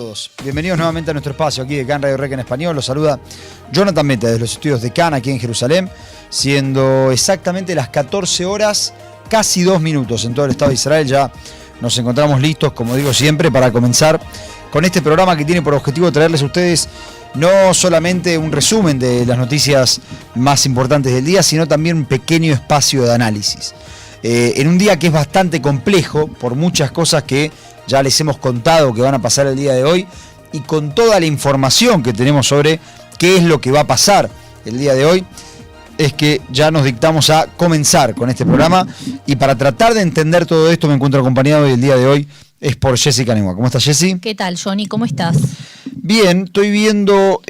todos. Bienvenidos nuevamente a nuestro espacio aquí de CAN Radio Rec en español. Los saluda Jonathan Meta desde los estudios de CAN aquí en Jerusalén, siendo exactamente las 14 horas, casi 2 minutos en todo el Estado de Israel. Ya nos encontramos listos, como digo siempre, para comenzar con este programa que tiene por objetivo traerles a ustedes no solamente un resumen de las noticias más importantes del día, sino también un pequeño espacio de análisis. En un día que es bastante complejo por muchas cosas que ya les hemos contado que van a pasar el día de hoy, y con toda la información que tenemos sobre qué es lo que va a pasar el día de hoy, es que ya nos dictamos a comenzar con este programa. Y para tratar de entender todo esto me encuentro acompañado el día de hoy es por Jessica Nehua. ¿Cómo estás, Jessy? ¿Qué tal, Johnny? ¿Cómo estás? Bien, estoy viendo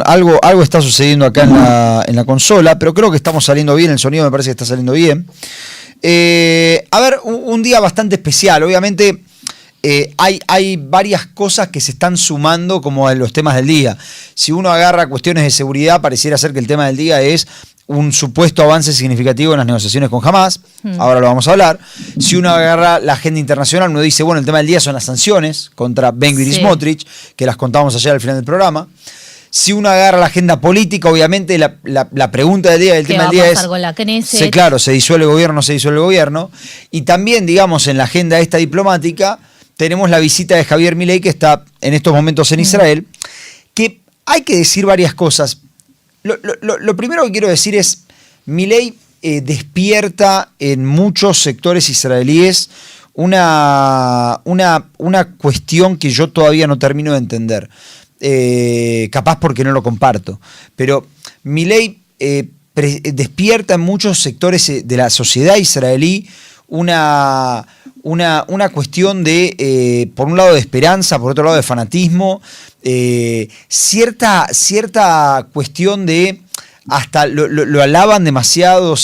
algo está sucediendo acá en la consola, pero creo que estamos saliendo bien, el sonido me parece que está saliendo bien. A ver, un día bastante especial. Obviamente hay varias cosas que se están sumando como a los temas del día. Si uno agarra cuestiones de seguridad, pareciera ser que el tema del día es un supuesto avance significativo en las negociaciones con Hamas. Ahora lo vamos a hablar. Si uno agarra la agenda internacional, uno dice, bueno, el tema del día son las sanciones contra Ben Gvir y Smotrich, que las contamos ayer al final del programa. Si uno agarra la agenda política, obviamente la pregunta del día, el tema del día es, con la Knesset? Claro, ¿se disuelve el gobierno o no se disuelve el gobierno? Y también, digamos, en la agenda esta diplomática, tenemos la visita de Javier Milei, que está en estos momentos en Israel, que hay que decir varias cosas. Lo primero que quiero decir es, Milei despierta en muchos sectores israelíes una cuestión que yo todavía no termino de entender. Capaz porque no lo comparto, pero Milei despierta en muchos sectores de la sociedad israelí una cuestión de, por un lado, de esperanza, por otro lado, de fanatismo, cierta cuestión de, hasta lo alaban demasiado,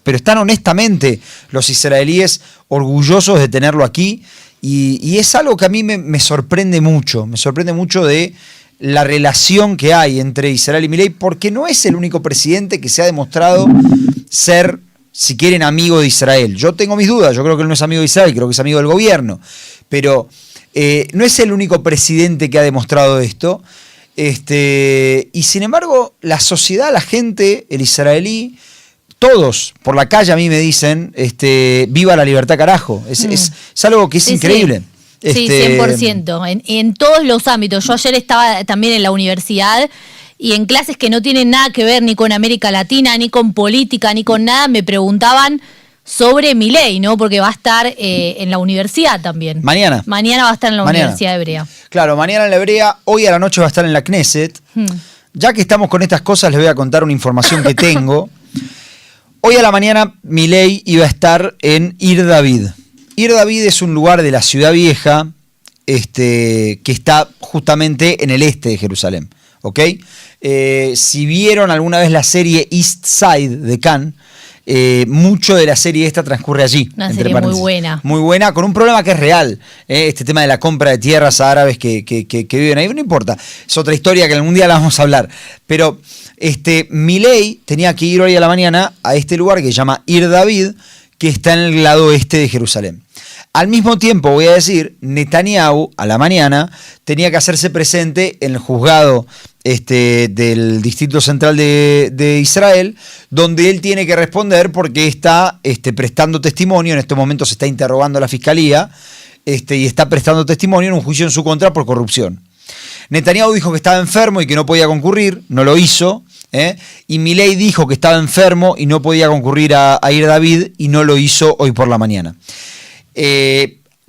pero están honestamente los israelíes orgullosos de tenerlo aquí. Y es algo que a mí me sorprende mucho de la relación que hay entre Israel y Milei, porque no es el único presidente que se ha demostrado ser, si quieren, amigo de Israel. Yo tengo mis dudas, yo creo que él no es amigo de Israel, creo que es amigo del gobierno, pero no es el único presidente que ha demostrado esto. Y sin embargo, la sociedad, la gente, el israelí, todos por la calle a mí me dicen, viva la libertad, carajo. Es algo que es increíble. Sí, 100%. En todos los ámbitos. Yo ayer estaba también en la universidad y en clases que no tienen nada que ver ni con América Latina, ni con política, ni con nada, me preguntaban sobre Milei, ¿no? Porque va a estar en la universidad también. Mañana. Mañana va a estar en la Universidad Hebrea. Claro, mañana en la Hebrea, hoy a la noche va a estar en la Knesset. Ya que estamos con estas cosas, les voy a contar una información que tengo. Hoy a la mañana Milei iba a estar en Ir David. Ir David es un lugar de la Ciudad Vieja que está justamente en el este de Jerusalén. ¿Ok? Si vieron alguna vez la serie East Side de CAN, mucho de la serie esta transcurre allí. Una serie muy buena. Muy buena, con un problema que es real. Este tema de la compra de tierras a árabes que viven ahí, no importa. Es otra historia que algún día la vamos a hablar. Pero Milei tenía que ir hoy a la mañana a este lugar que se llama Ir David, que está en el lado este de Jerusalén. Al mismo tiempo, voy a decir, Netanyahu a la mañana tenía que hacerse presente en el juzgado del Distrito Central de Israel, donde él tiene que responder porque está prestando testimonio. En este momento se está interrogando a la fiscalía y está prestando testimonio en un juicio en su contra por corrupción. Netanyahu dijo que estaba enfermo y que no podía concurrir, no lo hizo. Y Milei dijo que estaba enfermo y no podía concurrir a Ir David y no lo hizo hoy por la mañana.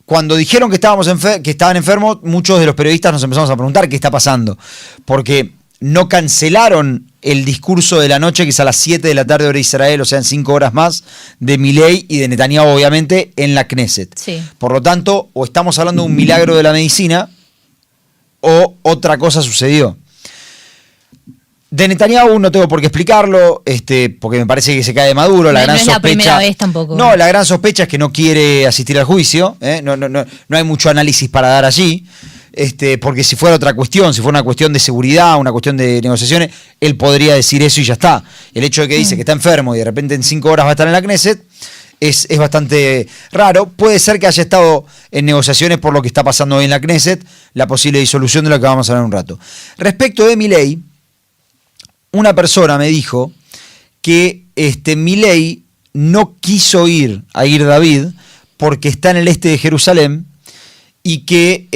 Cuando dijeron que estaban enfermos, muchos de los periodistas nos empezamos a preguntar qué está pasando, porque no cancelaron el discurso de la noche, que es a las 7 de la tarde hora de Israel, o sea, en 5 horas más, de Milei y de Netanyahu, obviamente, en la Knesset. Sí. Por lo tanto, o estamos hablando de un milagro de la medicina, o otra cosa sucedió. De Netanyahu no tengo por qué explicarlo, porque me parece que se cae de Maduro. La gran es sospecha, la primera vez tampoco. No, la gran sospecha es que no quiere asistir al juicio. No hay mucho análisis para dar allí. Porque si fuera otra cuestión, si fuera una cuestión de seguridad, una cuestión de negociaciones, él podría decir eso y ya está. El hecho de que dice que está enfermo y de repente en 5 horas va a estar en la Knesset, es bastante raro. Puede ser que haya estado en negociaciones por lo que está pasando hoy en la Knesset, la posible disolución de lo que vamos a hablar en un rato. Respecto de Milei, una persona me dijo que Milei no quiso ir a Ir David porque está en el este de Jerusalén y que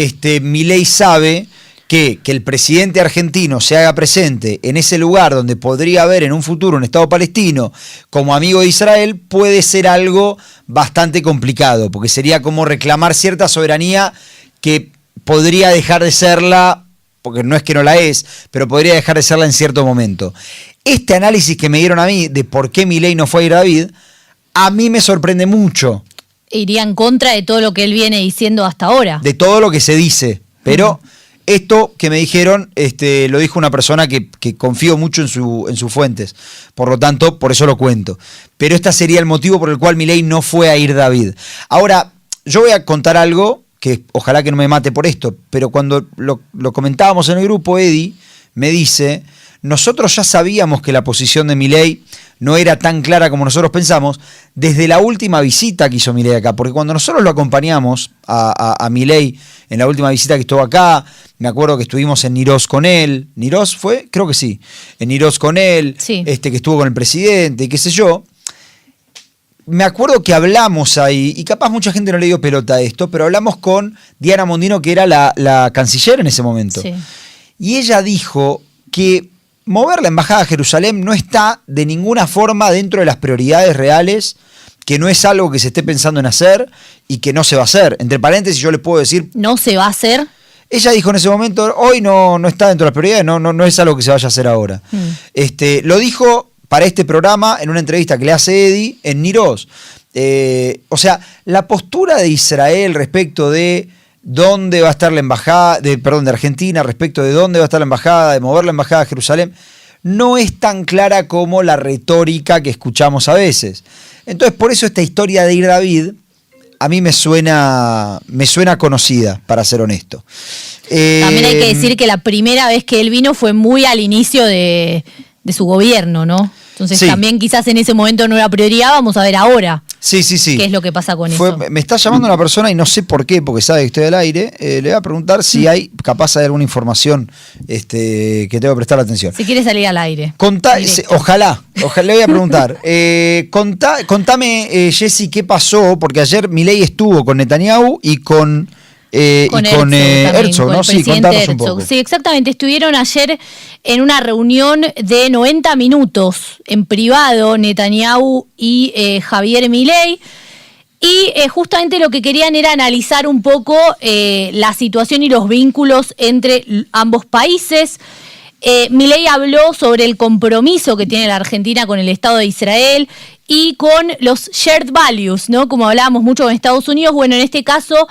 Milei sabe que el presidente argentino se haga presente en ese lugar donde podría haber en un futuro un Estado palestino como amigo de Israel puede ser algo bastante complicado, porque sería como reclamar cierta soberanía que podría dejar de serla, porque no es que no la es, pero podría dejar de serla en cierto momento. Este análisis que me dieron a mí de por qué Milei no fue a Ir David, a mí me sorprende mucho. Iría en contra de todo lo que él viene diciendo hasta ahora. De todo lo que se dice, pero... Esto que me dijeron lo dijo una persona que confío mucho en sus fuentes. Por lo tanto, por eso lo cuento. Pero este sería el motivo por el cual Milei no fue a Ir David. Ahora, yo voy a contar algo que ojalá que no me mate por esto, pero cuando lo comentábamos en el grupo, Eddie me dice, nosotros ya sabíamos que la posición de Milei no era tan clara como nosotros pensamos desde la última visita que hizo Milei acá, porque cuando nosotros lo acompañamos a Milei en la última visita que estuvo acá, me acuerdo que estuvimos en Niroz con él. ¿Niroz fue? Creo que sí. En Niroz con él, sí. Que estuvo con el presidente y qué sé yo. Me acuerdo que hablamos ahí, y capaz mucha gente no le dio pelota a esto, pero hablamos con Diana Mondino, que era la canciller en ese momento. Sí. Y ella dijo que mover la embajada a Jerusalén no está de ninguna forma dentro de las prioridades reales, que no es algo que se esté pensando en hacer y que no se va a hacer. Entre paréntesis, yo le puedo decir... ¿No se va a hacer? Ella dijo en ese momento, hoy no está dentro de las prioridades, no es algo que se vaya a hacer ahora. Lo dijo para este programa en una entrevista que le hace Eddie en Niroz. O sea, la postura de Israel respecto de dónde va a estar la embajada, de Argentina, respecto de dónde va a estar la embajada, de mover la embajada a Jerusalén, no es tan clara como la retórica que escuchamos a veces. Entonces, por eso esta historia de Ir David a mí me suena conocida, para ser honesto. También hay que decir que la primera vez que él vino fue muy al inicio de su gobierno, ¿no? Entonces sí. También quizás en ese momento no era prioridad, vamos a ver ahora. Sí. ¿Qué es lo que pasa con eso? Me está llamando una persona y no sé por qué, porque sabe que estoy al aire. Le voy a preguntar si hay, capaz hay alguna información que tengo que prestar atención. Si quiere salir al aire. Ojalá le voy a preguntar. Contame, Jessy, qué pasó, porque ayer Milei estuvo con Netanyahu y con Herzog, ¿no? Sí, contanos un poco. Sí, exactamente. Estuvieron ayer en una reunión de 90 minutos en privado, Netanyahu y Javier Milei. Y justamente lo que querían era analizar un poco la situación y los vínculos entre ambos países. Milei habló sobre el compromiso que tiene la Argentina con el Estado de Israel y con los shared values, ¿no? Como hablábamos mucho en Estados Unidos, bueno, en este caso...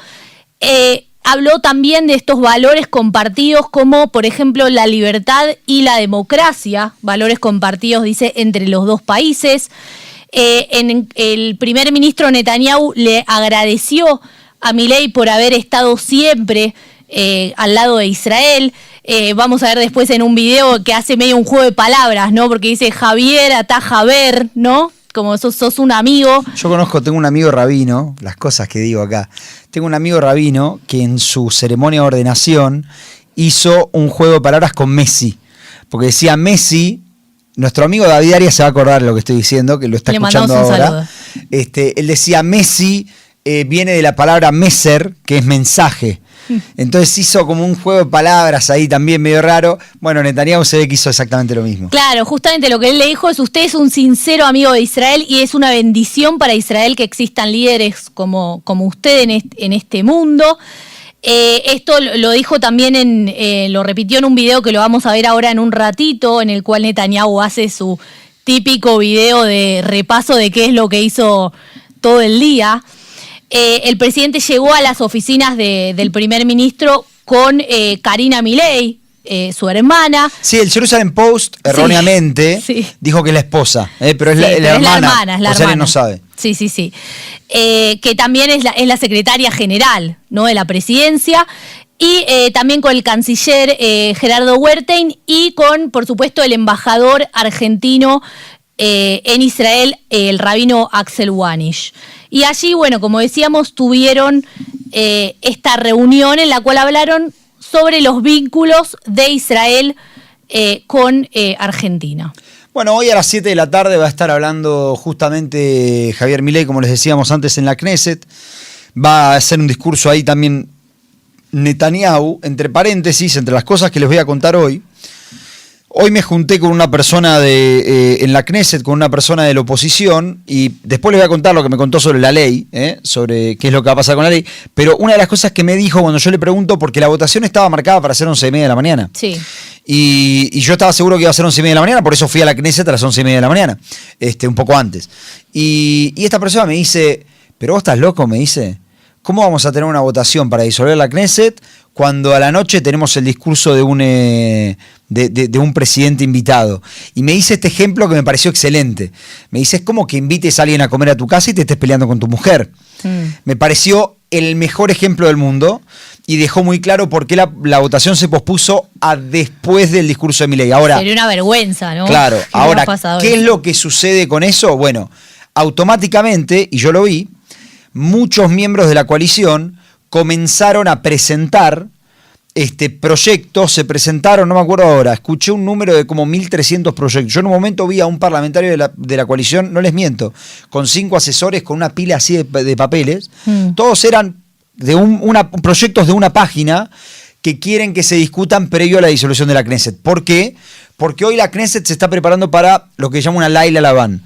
habló también de estos valores compartidos como, por ejemplo, la libertad y la democracia, valores compartidos, dice, entre los dos países. El primer ministro Netanyahu le agradeció a Milei por haber estado siempre al lado de Israel. Vamos a ver después en un video que hace medio un juego de palabras, ¿no? Porque dice Javier, ataja ver, ¿no? Como sos un amigo. Yo tengo un amigo rabino, las cosas que digo acá. Tengo un amigo rabino que en su ceremonia de ordenación hizo un juego de palabras con Messi. Porque decía Messi, nuestro amigo David Arias se va a acordar de lo que estoy diciendo, que lo está escuchando ahora. Él decía Messi viene de la palabra meser, que es mensaje. Entonces hizo como un juego de palabras ahí también medio raro. Bueno, Netanyahu se ve que hizo exactamente lo mismo. Claro, justamente lo que él le dijo es: usted es un sincero amigo de Israel y es una bendición para Israel que existan líderes como usted en este mundo. Esto lo dijo también, lo repitió en un video que lo vamos a ver ahora en un ratito, en el cual Netanyahu hace su típico video de repaso de qué es lo que hizo todo el día. El presidente llegó a las oficinas del primer ministro con Karina Milei, su hermana. Sí, el Jerusalem Post, erróneamente, dijo que es la esposa, pero es la hermana. O sea, él no sabe. Sí. Que también es la secretaria general, ¿no?, de la presidencia. Y también con el canciller Gerardo Wertheim y con, por supuesto, el embajador argentino en Israel, el rabino Axel Wanish. Y allí, bueno, como decíamos, tuvieron esta reunión en la cual hablaron sobre los vínculos de Israel con Argentina. Bueno, hoy a las 7 de la tarde va a estar hablando justamente Javier Milei, como les decíamos antes, en la Knesset. Va a hacer un discurso ahí también Netanyahu, entre paréntesis, entre las cosas que les voy a contar hoy. Hoy me junté con una persona en la Knesset, con una persona de la oposición, y después les voy a contar lo que me contó sobre la ley, sobre qué es lo que va a pasar con la ley. Pero una de las cosas que me dijo cuando yo le pregunto, porque la votación estaba marcada para ser 11:30 de la mañana. Sí. Y yo estaba seguro que iba a ser 11:30 de la mañana, por eso fui a la Knesset a las 11:30 de la mañana, un poco antes. Y esta persona me dice, ¿pero vos estás loco? Me dice, ¿cómo vamos a tener una votación para disolver la Knesset cuando a la noche tenemos el discurso de un presidente invitado? Y me dice este ejemplo que me pareció excelente. Me dice, es como que invites a alguien a comer a tu casa y te estés peleando con tu mujer. Me pareció el mejor ejemplo del mundo y dejó muy claro por qué la votación se pospuso a después del discurso de Milei. Ahora, sería una vergüenza, ¿no? Claro, ahora, ¿qué es lo que sucede con eso? Bueno, automáticamente, y yo lo vi, muchos miembros de la coalición comenzaron a presentar proyectos, se presentaron, no me acuerdo ahora, escuché un número de como 1.300 proyectos. Yo en un momento vi a un parlamentario de la coalición, no les miento, con 5 asesores, con una pila así de papeles. Todos eran proyectos de una página que quieren que se discutan previo a la disolución de la Knesset. ¿Por qué? Porque hoy la Knesset se está preparando para lo que llama una Laila Labán,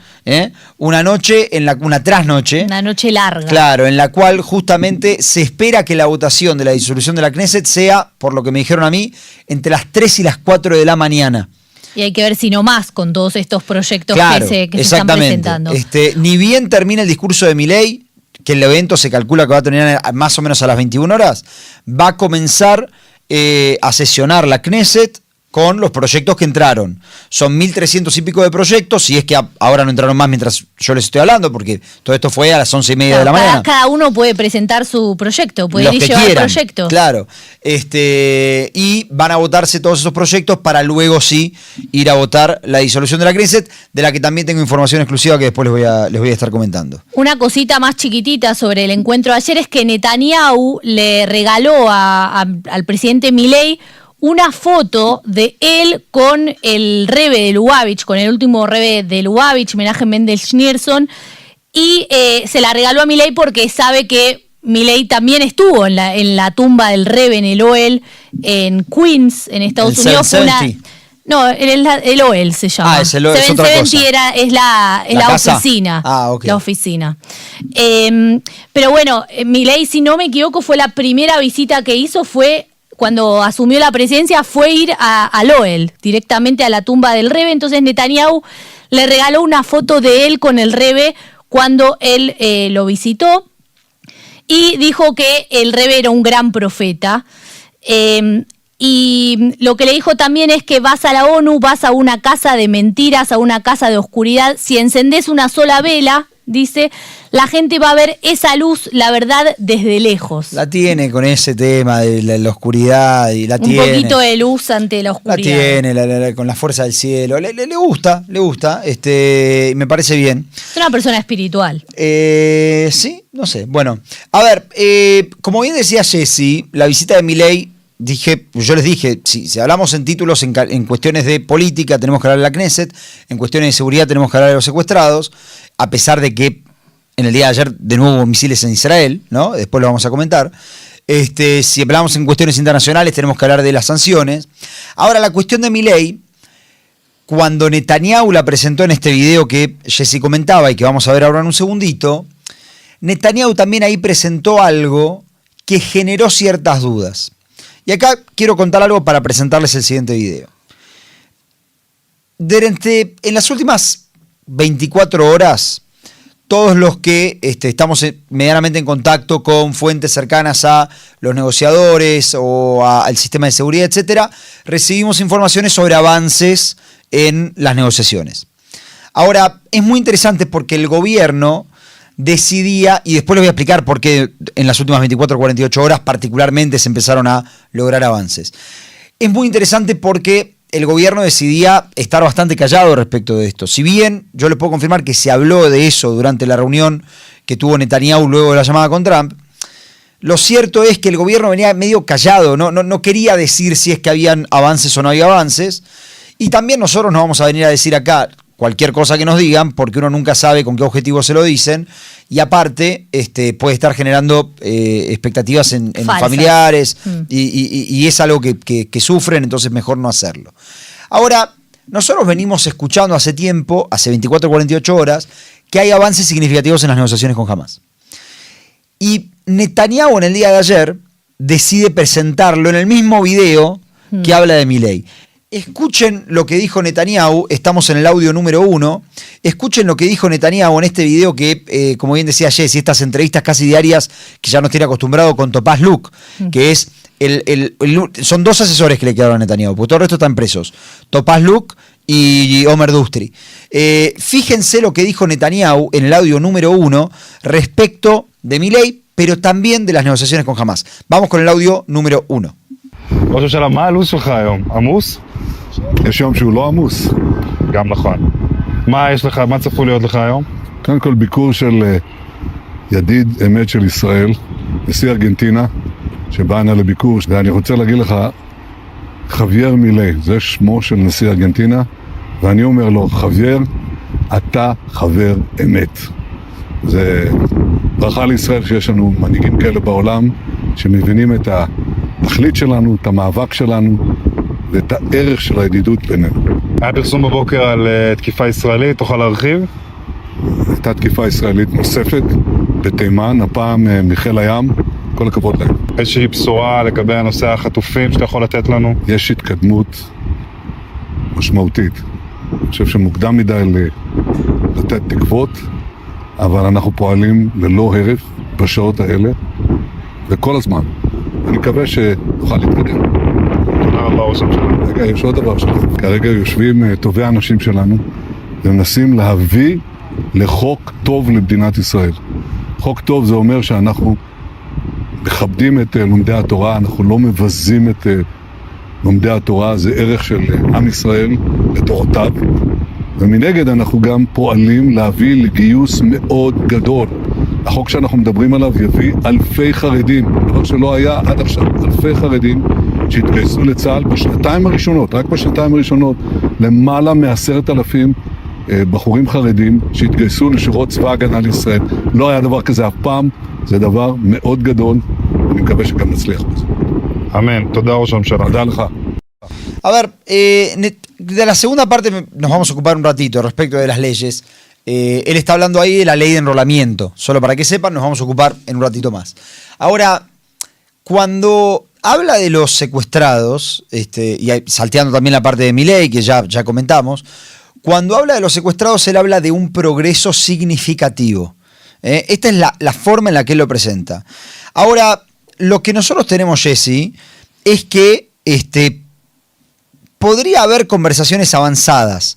una noche, una trasnoche. Una noche larga. Claro, en la cual justamente se espera que la votación de la disolución de la Knesset sea, por lo que me dijeron a mí, entre las 3 y las 4 de la mañana. Y hay que ver si no más con todos estos proyectos claro, que se están presentando. Ni bien termina el discurso de Milei, que el evento se calcula que va a terminar más o menos a las 21 horas, va a comenzar a sesionar la Knesset con los proyectos que entraron. Son 1.300 y pico de proyectos, si es que ahora no entraron más mientras yo les estoy hablando, porque todo esto fue a las 11:30 de la mañana. Cada uno puede presentar su proyecto, puede ir llevar proyectos. Claro. Y van a votarse todos esos proyectos para luego sí ir a votar la disolución de la Knesset, de la que también tengo información exclusiva que después les voy a estar comentando. Una cosita más chiquitita sobre el encuentro de ayer es que Netanyahu le regaló al presidente Milei una foto de él con el rebe de Lubavitch, con el último rebe de Lubavitch, Menachem Mendel Schneerson, y se la regaló a Milei porque sabe que Milei también estuvo en la tumba del rebe en el Ohel en Queens, en Estados Unidos. No, el Ohel se llama. Ah, es el Ohel, es otra cosa. Es la oficina. Ah, ok. La oficina. Pero bueno, Milei, si no me equivoco, fue la primera visita que hizo, cuando asumió la presidencia, fue ir al Ohel, directamente a la tumba del rebe. Entonces Netanyahu le regaló una foto de él con el rebe cuando él lo visitó y dijo que el rebe era un gran profeta. Y lo que le dijo también es que vas a la ONU, vas a una casa de mentiras, a una casa de oscuridad. Si encendés una sola vela, dice, la gente va a ver esa luz, la verdad, desde lejos. La tiene con ese tema de la oscuridad y la tiene. Un poquito de luz ante la oscuridad. La tiene con la fuerza del cielo. Le gusta, me parece bien. Es una persona espiritual. Sí, no sé. Bueno, a ver, como bien decía Jessy, la visita de Milei, yo les dije, si hablamos en títulos, en cuestiones de política tenemos que hablar de la Knesset, en cuestiones de seguridad tenemos que hablar de los secuestrados, a pesar de que en el día de ayer de nuevo hubo misiles en Israel, ¿no? Después lo vamos a comentar. Si hablamos en cuestiones internacionales tenemos que hablar de las sanciones. Ahora, la cuestión de Milei, cuando Netanyahu la presentó en este video que Jessy comentaba y que vamos a ver ahora en un segundito, Netanyahu también ahí presentó algo que generó ciertas dudas. Y acá quiero contar algo para presentarles el siguiente video. En las últimas 24 horas, todos los que estamos medianamente en contacto con fuentes cercanas a los negociadores o al sistema de seguridad, etcétera, recibimos informaciones sobre avances en las negociaciones. Ahora, es muy interesante porque el gobierno decidía, y después les voy a explicar por qué en las últimas 24 o 48 horas particularmente se empezaron a lograr avances. Es muy interesante porque el gobierno decidía estar bastante callado respecto de esto. Si bien yo le puedo confirmar que se habló de eso durante la reunión que tuvo Netanyahu luego de la llamada con Trump, lo cierto es que el gobierno venía medio callado, no quería decir si es que habían avances o no había avances, y también nosotros no vamos a venir a decir acá cualquier cosa que nos digan, porque uno nunca sabe con qué objetivo se lo dicen, y aparte puede estar generando expectativas en familiares, y es algo que sufren, entonces mejor no hacerlo. Ahora, nosotros venimos escuchando hace tiempo, hace 24 o 48 horas, que hay avances significativos en las negociaciones con Hamás. Y Netanyahu en el día de ayer decide presentarlo en el mismo video que habla de Milei. Escuchen lo que dijo Netanyahu, estamos en el audio número 1, escuchen lo que dijo Netanyahu en este video que, como bien decía Jessy, estas entrevistas casi diarias que ya nos tiene acostumbrado con Topaz Luke, que es son 2 asesores que le quedaron a Netanyahu, porque todo el resto están presos, Topaz Luke y Omer Dustri. Fíjense lo que dijo Netanyahu en el audio número 1 respecto de Milei, pero también de las negociaciones con Hamás. Vamos con el audio número 1. ראש הממשלה, מה הלו"ז שלך היום? עמוס? יש יום שהוא לא עמוס. גם נכון. מה יש לך, מה צפוי להיות לך היום? קודם כל ביקור של ידיד אמת של ישראל, נשיא ארגנטינה, שבא הנה לביקור, ואני רוצה להגיד לך, חווייר מילי, זה שמו של נשיא ארגנטינה, ואני אומר לו, חווייר, אתה חבר אמת. זה ברכה לישראל שיש לנו מנהיגים כאלה בעולם, שמבינים את התכלית שלנו, את המאבק שלנו, ואת הערך של הידידות בינינו. היה פרסום בבוקר על תקיפה ישראלית, תוכל להרחיב? הייתה תקיפה ישראלית נוספת בתימן, הפעם מחיל הים, כל הכבוד להם. איזושהי בשורה לגבי הנושא החטופים שאתה יכול לתת לנו? יש התקדמות משמעותית. אני חושב שמוקדם מדי לתת תקוות, אבל אנחנו פועלים ללא הרף בשעות האלה, וכל הזמן. אני מקווה שנוכל להתקדם. תודה רבה, ראש הממשלה. רגע, יש עוד דבר שלנו. כרגע יושבים טובי האנשים שלנו, ומנסים להביא לחוק טוב למדינת ישראל. חוק טוב זה אומר שאנחנו מכבדים את לומדי התורה, אנחנו לא מבזים את לומדי התורה, זה ערך של עם ישראל לתורותיו. ומנגד אנחנו גם פועלים להביא לגיוס מאוד גדול. החוק שאנחנו מדברים עליו יביא אלפי חרדים, דבר שלא היה עד עכשיו, אלפי חרדים שהתגייסו לצה"ל בשנתיים הראשונות, רק בשנתיים הראשונות, למעלה מ10,000 בחורים חרדים שהתגייסו לשורות צבא הגנה לישראל. לא היה דבר כזה אף פעם, זה דבר מאוד גדול, אני מקווה שגם נצליח בזה. אמן, תודה ראש הממשלה. תודה לך. A ver, de la segunda parte nos vamos a ocupar un ratito respecto de las leyes. Él está hablando ahí de la ley de enrolamiento. Solo para que sepan, nos vamos a ocupar en un ratito más. Ahora, cuando habla de los secuestrados, y salteando también la parte de Milei, que ya comentamos, cuando habla de los secuestrados, él habla de un progreso significativo. Esta es la forma en la que él lo presenta. Ahora, lo que nosotros tenemos, Jessy, es que podría haber conversaciones avanzadas.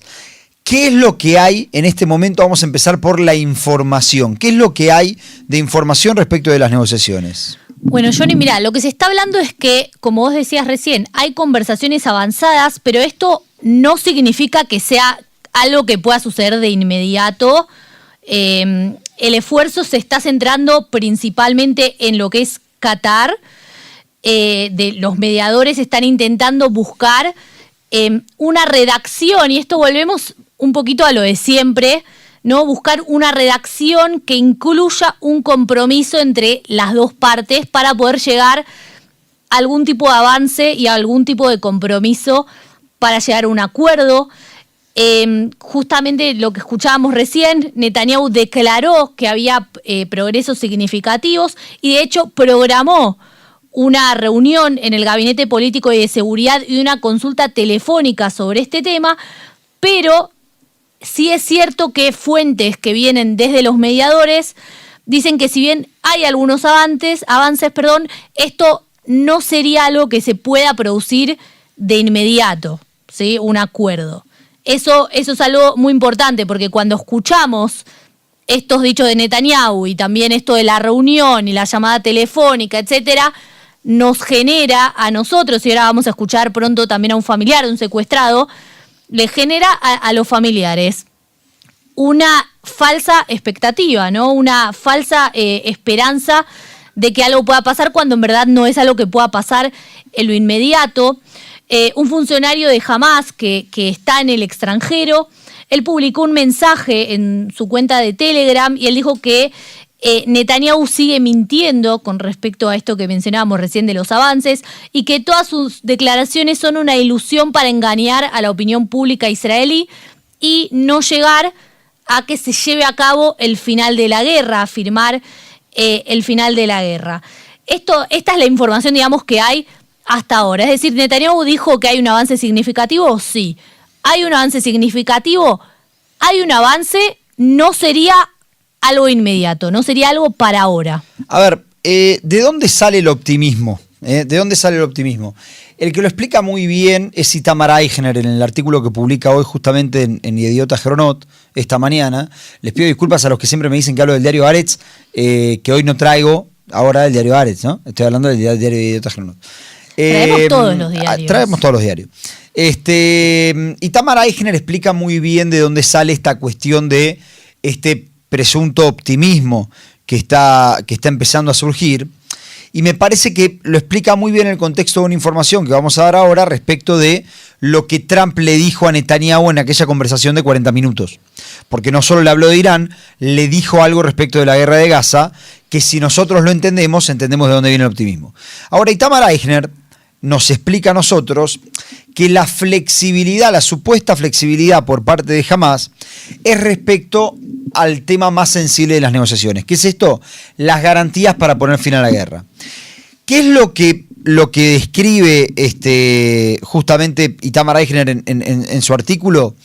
¿Qué es lo que hay en este momento? Vamos a empezar por la información. ¿Qué es lo que hay de información respecto de las negociaciones? Bueno, Johnny, mira, lo que se está hablando es que, como vos decías recién, hay conversaciones avanzadas, pero esto no significa que sea algo que pueda suceder de inmediato. El esfuerzo se está centrando principalmente en lo que es Qatar. Los mediadores están intentando buscar una redacción, y esto volvemos un poquito a lo de siempre, ¿no? Buscar una redacción que incluya un compromiso entre las dos partes para poder llegar a algún tipo de avance y a algún tipo de compromiso para llegar a un acuerdo. Justamente lo que escuchábamos recién, Netanyahu declaró que había progresos significativos y de hecho programó una reunión en el Gabinete Político y de Seguridad y una consulta telefónica sobre este tema, pero sí es cierto que fuentes que vienen desde los mediadores dicen que si bien hay algunos avances, esto no sería algo que se pueda producir de inmediato, ¿sí? Un acuerdo. Eso es algo muy importante, porque cuando escuchamos estos dichos de Netanyahu y también esto de la reunión y la llamada telefónica, etcétera, nos genera a nosotros, y ahora vamos a escuchar pronto también a un familiar de un secuestrado, le genera a los familiares una falsa expectativa, ¿no? Una falsa esperanza de que algo pueda pasar cuando en verdad no es algo que pueda pasar en lo inmediato. Un funcionario de Hamás que está en el extranjero, él publicó un mensaje en su cuenta de Telegram y él dijo que Netanyahu sigue mintiendo con respecto a esto que mencionábamos recién de los avances y que todas sus declaraciones son una ilusión para engañar a la opinión pública israelí y no llegar a que se lleve a cabo el final de la guerra, afirmar el final de la guerra. Esta es la información, digamos, que hay hasta ahora. Es decir, Netanyahu dijo que hay un avance significativo, sí. ¿Hay un avance significativo? Hay un avance, no sería algo inmediato, no sería algo para ahora. A ver, ¿de dónde sale el optimismo? ¿De dónde sale el optimismo? El que lo explica muy bien es Itamar Eichner en el artículo que publica hoy justamente en Yediot Ahronot, esta mañana. Les pido disculpas a los que siempre me dicen que hablo del diario Haaretz, que hoy no traigo ahora el diario Haaretz, ¿no? Estoy hablando del diario Yediot Ahronot. Traemos todos los diarios. Traemos todos los diarios. Itamar Eichner explica muy bien de dónde sale esta cuestión de este presunto optimismo que está empezando a surgir. Y me parece que lo explica muy bien en el contexto de una información que vamos a dar ahora respecto de lo que Trump le dijo a Netanyahu en aquella conversación de 40 minutos. Porque no solo le habló de Irán, le dijo algo respecto de la guerra de Gaza, que si nosotros lo entendemos, entendemos de dónde viene el optimismo. Ahora, Itamar Eichner nos explica a nosotros que la flexibilidad, la supuesta flexibilidad por parte de Hamás es respecto al tema más sensible de las negociaciones. ¿Qué es esto? Las garantías para poner fin a la guerra. ¿Qué es lo que describe justamente Itamar Eichner en su artículo?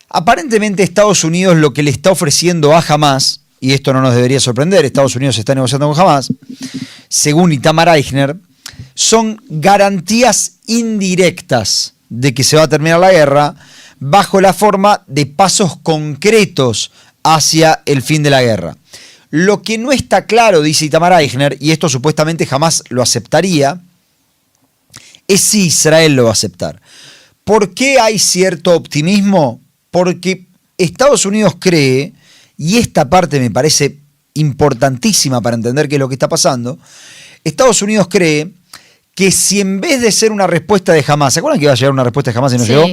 Aparentemente Estados Unidos lo que le está ofreciendo a Hamás, y esto no nos debería sorprender, Estados Unidos está negociando con Hamás, según Itamar Eichner, son garantías indirectas de que se va a terminar la guerra bajo la forma de pasos concretos hacia el fin de la guerra. Lo que no está claro, dice Itamar Eichner, y esto supuestamente jamás lo aceptaría, es si Israel lo va a aceptar. ¿Por qué hay cierto optimismo? Porque Estados Unidos cree, y esta parte me parece importantísima para entender qué es lo que está pasando, Estados Unidos cree que si en vez de ser una respuesta de Hamás, ¿se acuerdan que iba a llegar una respuesta de Hamás y no llegó?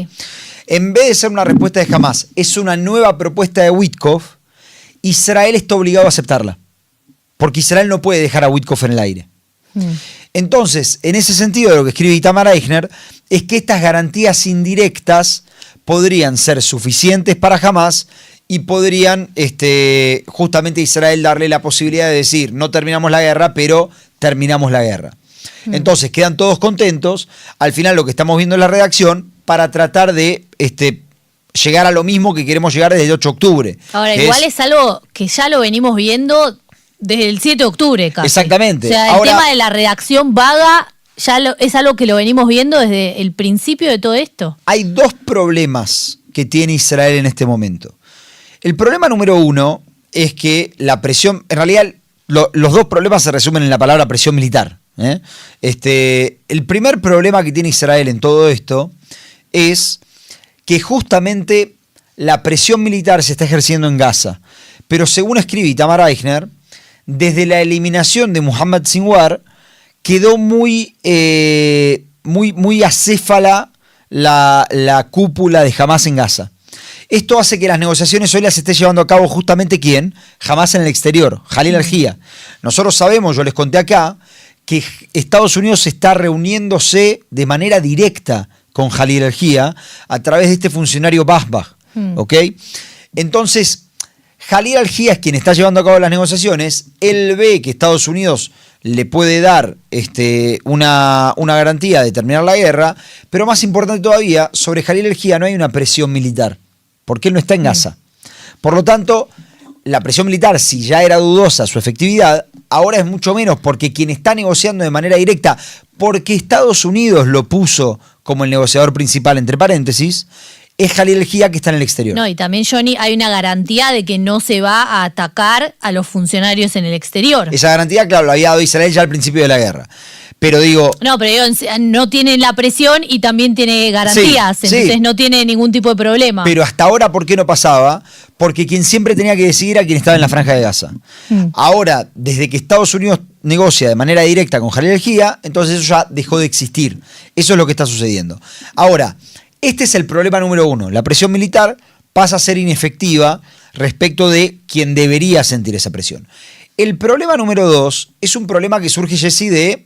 En vez de ser una respuesta de Hamás, es una nueva propuesta de Witkoff, Israel está obligado a aceptarla. Porque Israel no puede dejar a Witkoff en el aire. Entonces, en ese sentido, lo que escribe Itamar Eichner es que estas garantías indirectas podrían ser suficientes para Hamás y podrían justamente Israel darle la posibilidad de decir, no terminamos la guerra, pero terminamos la guerra. Entonces quedan todos contentos. Al final lo que estamos viendo en la redacción para tratar de llegar a lo mismo que queremos llegar desde el 8 de octubre. Ahora, igual es algo que ya lo venimos viendo desde el 7 de octubre casi. Exactamente. O sea, el tema de la redacción vaga es algo que lo venimos viendo desde el principio de todo esto. Hay dos problemas que tiene Israel en este momento. El problema número uno es que la presión, en realidad los dos problemas se resumen en la palabra presión militar. El primer problema que tiene Israel en todo esto es que justamente la presión militar se está ejerciendo en Gaza. Pero según escribe Itamar Eichner, desde la eliminación de Mohammad Sinwar quedó muy acéfala la cúpula de Hamás en Gaza. Esto hace que las negociaciones hoy las esté llevando a cabo justamente ¿quién? Hamás en el exterior, Khalil al-Jia. Nosotros sabemos, yo les conté acá, que Estados Unidos está reuniéndose de manera directa con Khalil al-Jia a través de este funcionario Basbach. ¿Ok? Entonces, Khalil al-Jia es quien está llevando a cabo las negociaciones. Él ve que Estados Unidos le puede dar una garantía de terminar la guerra, pero más importante todavía, sobre Khalil al-Jia no hay una presión militar, porque él no está en Gaza. Por lo tanto, la presión militar, si ya era dudosa su efectividad, ahora es mucho menos, porque quien está negociando de manera directa, porque Estados Unidos lo puso como el negociador principal, entre paréntesis, es Jalil el-Jia, que está en el exterior. No, y también, Johnny, hay una garantía de que no se va a atacar a los funcionarios en el exterior. Esa garantía, claro, la había dado Israel ya al principio de la guerra. Pero digo... No, pero no tiene la presión y también tiene garantías, sí, entonces sí. no tiene ningún tipo de problema. Pero hasta ahora, ¿por qué no pasaba? Porque quien siempre tenía que decidir era quien estaba en la Franja de Gaza. Ahora, desde que Estados Unidos negocia de manera directa con Jalil el-Jia, entonces eso ya dejó de existir. Eso es lo que está sucediendo. Ahora, este es el problema número uno. La presión militar pasa a ser inefectiva respecto de quien debería sentir esa presión. El problema número dos es un problema que surge, Jessy, de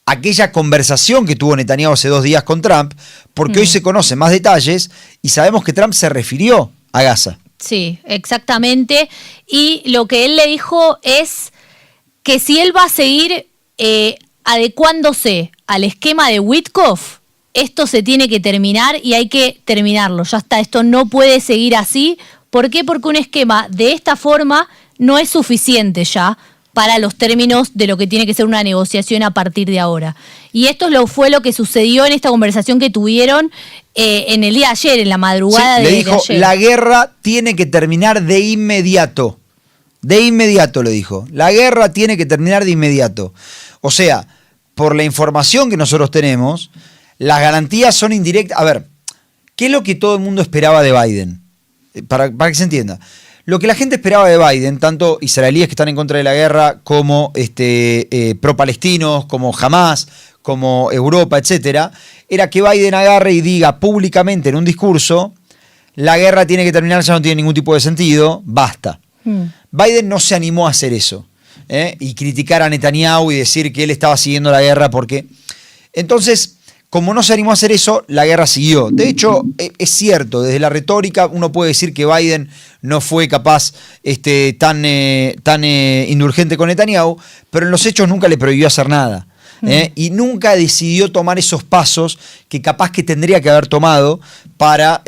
aquella conversación que tuvo Netanyahu hace 2 días con Trump, porque hoy se conocen más detalles y sabemos que Trump se refirió a Gaza. Sí, exactamente. Y lo que él le dijo es que si él va a seguir adecuándose al esquema de Witkoff, esto se tiene que terminar y hay que terminarlo. Ya está, esto no puede seguir así. ¿Por qué? Porque un esquema de esta forma no es suficiente ya para los términos de lo que tiene que ser una negociación a partir de ahora. Y esto fue lo que sucedió en esta conversación que tuvieron en el día de ayer, en la madrugada de ayer. Le dijo, la guerra tiene que terminar de inmediato. De inmediato, le dijo. La guerra tiene que terminar de inmediato. O sea, por la información que nosotros tenemos, las garantías son indirectas. A ver, ¿qué es lo que todo el mundo esperaba de Biden? Para que se entienda. Lo que la gente esperaba de Biden, tanto israelíes que están en contra de la guerra, como pro-palestinos, como Hamas, como Europa, etcétera, era que Biden agarre y diga públicamente en un discurso: la guerra tiene que terminar, ya no tiene ningún tipo de sentido, basta. Biden no se animó a hacer eso, y criticar a Netanyahu y decir que él estaba siguiendo la guerra porque... Entonces, como no se animó a hacer eso, la guerra siguió. De hecho, es cierto, desde la retórica uno puede decir que Biden no fue capaz tan indulgente con Netanyahu, pero en los hechos nunca le prohibió hacer nada. Y nunca decidió tomar esos pasos que capaz que tendría que haber tomado para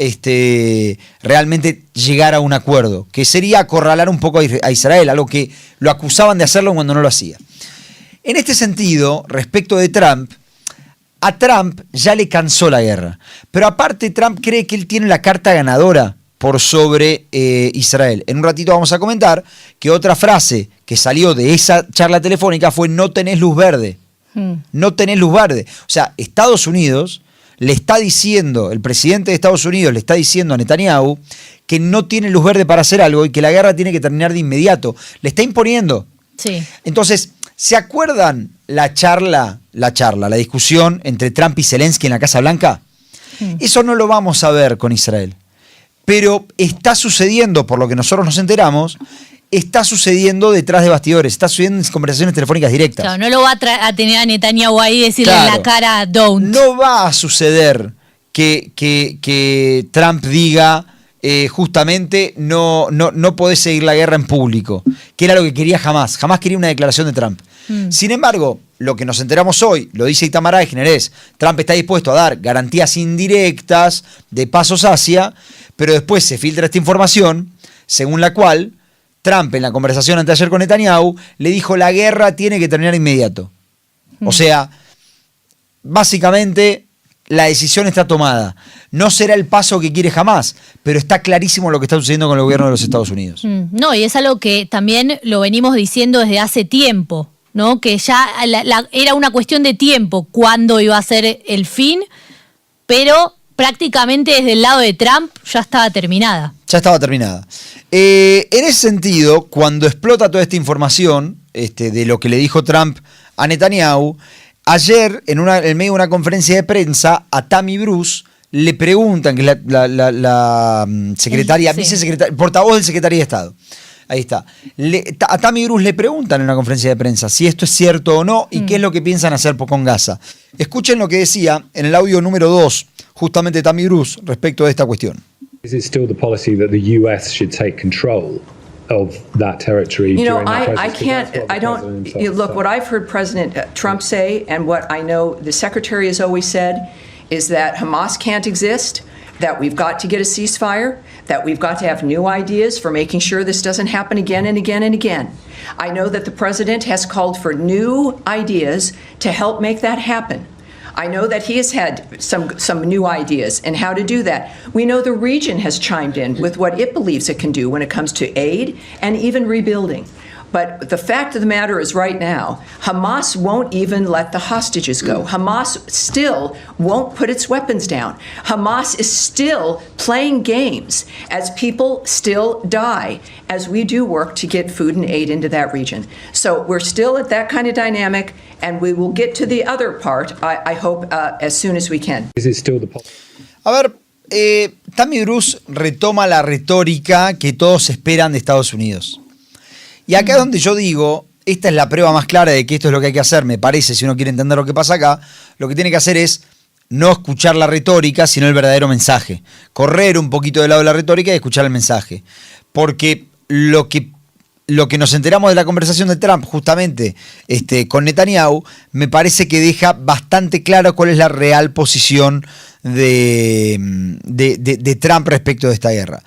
realmente llegar a un acuerdo, que sería acorralar un poco a Israel, algo que lo acusaban de hacerlo cuando no lo hacía. En este sentido, respecto de Trump, a Trump ya le cansó la guerra, pero aparte Trump cree que él tiene la carta ganadora por sobre Israel. En un ratito vamos a comentar que otra frase que salió de esa charla telefónica fue: no tenés luz verde. No tenés luz verde. O sea, Estados Unidos le está diciendo, el presidente de Estados Unidos le está diciendo a Netanyahu que no tiene luz verde para hacer algo y que la guerra tiene que terminar de inmediato. Le está imponiendo. Sí. Entonces, ¿se acuerdan la discusión entre Trump y Zelensky en la Casa Blanca? Eso no lo vamos a ver con Israel. Pero está sucediendo, por lo que nosotros nos enteramos, está sucediendo detrás de bastidores, está sucediendo en conversaciones telefónicas directas. Claro, no lo va a tener a Netanyahu ahí y decirle en la cara, don't. No va a suceder que Trump diga justamente no podés seguir la guerra en público, que era lo que quería Hamas. Hamas quería una declaración de Trump. Sin embargo, lo que nos enteramos hoy, lo dice Itamar Eichner, es: Trump está dispuesto a dar garantías indirectas de pasos hacia, pero después se filtra esta información según la cual Trump, en la conversación anteayer con Netanyahu, le dijo: la guerra tiene que terminar inmediato. O sea, básicamente la decisión está tomada. No será el paso que quiere Hamas, pero está clarísimo lo que está sucediendo con el gobierno de los Estados Unidos. No, y es algo que también lo venimos diciendo desde hace tiempo, ¿no? Que ya era una cuestión de tiempo cuándo iba a ser el fin, pero prácticamente desde el lado de Trump ya estaba terminada. Ya estaba terminada. En ese sentido, cuando explota toda esta información de lo que le dijo Trump a Netanyahu, ayer, en medio de una conferencia de prensa, a Tammy Bruce le preguntan, que es la secretaria, vicesecretaria, portavoz del secretario de Estado. Ahí está. A Tammy Bruce le preguntan en una conferencia de prensa si esto es cierto o no y qué es lo que piensan hacer con Gaza. Escuchen lo que decía en el audio número 2, justamente Tammy Bruce, respecto de esta cuestión. Is it still the policy that the US should take control of that territory? You know, I can't, I don't, look, what I've heard President Trump say and what I know the Secretary has always said is that Hamas can't exist, that we've got to get a ceasefire, that we've got to have new ideas for making sure this doesn't happen again and again and again. I know that the President has called for new ideas to help make that happen. I know that he has had some new ideas and how to do that. We know the region has chimed in with what it believes it can do when it comes to aid and even rebuilding. But the fact of the matter is right now, Hamas won't even let the hostages go. Hamas still won't put its weapons down. Hamas is still playing games as people still die as we do work to get food and aid into that region. So we're still at that kind of dynamic, and we will get to the other part, I hope, as soon as we can. Is it still the A ver, Tammy Bruce retoma la retórica que todos esperan de Estados Unidos. Y acá es donde yo digo, esta es la prueba más clara de que esto es lo que hay que hacer, me parece, si uno quiere entender lo que pasa acá, lo que tiene que hacer es no escuchar la retórica, sino el verdadero mensaje. Correr un poquito del lado de la retórica y escuchar el mensaje. Porque lo que nos enteramos de la conversación de Trump, justamente con Netanyahu, me parece que deja bastante claro cuál es la real posición de Trump respecto de esta guerra.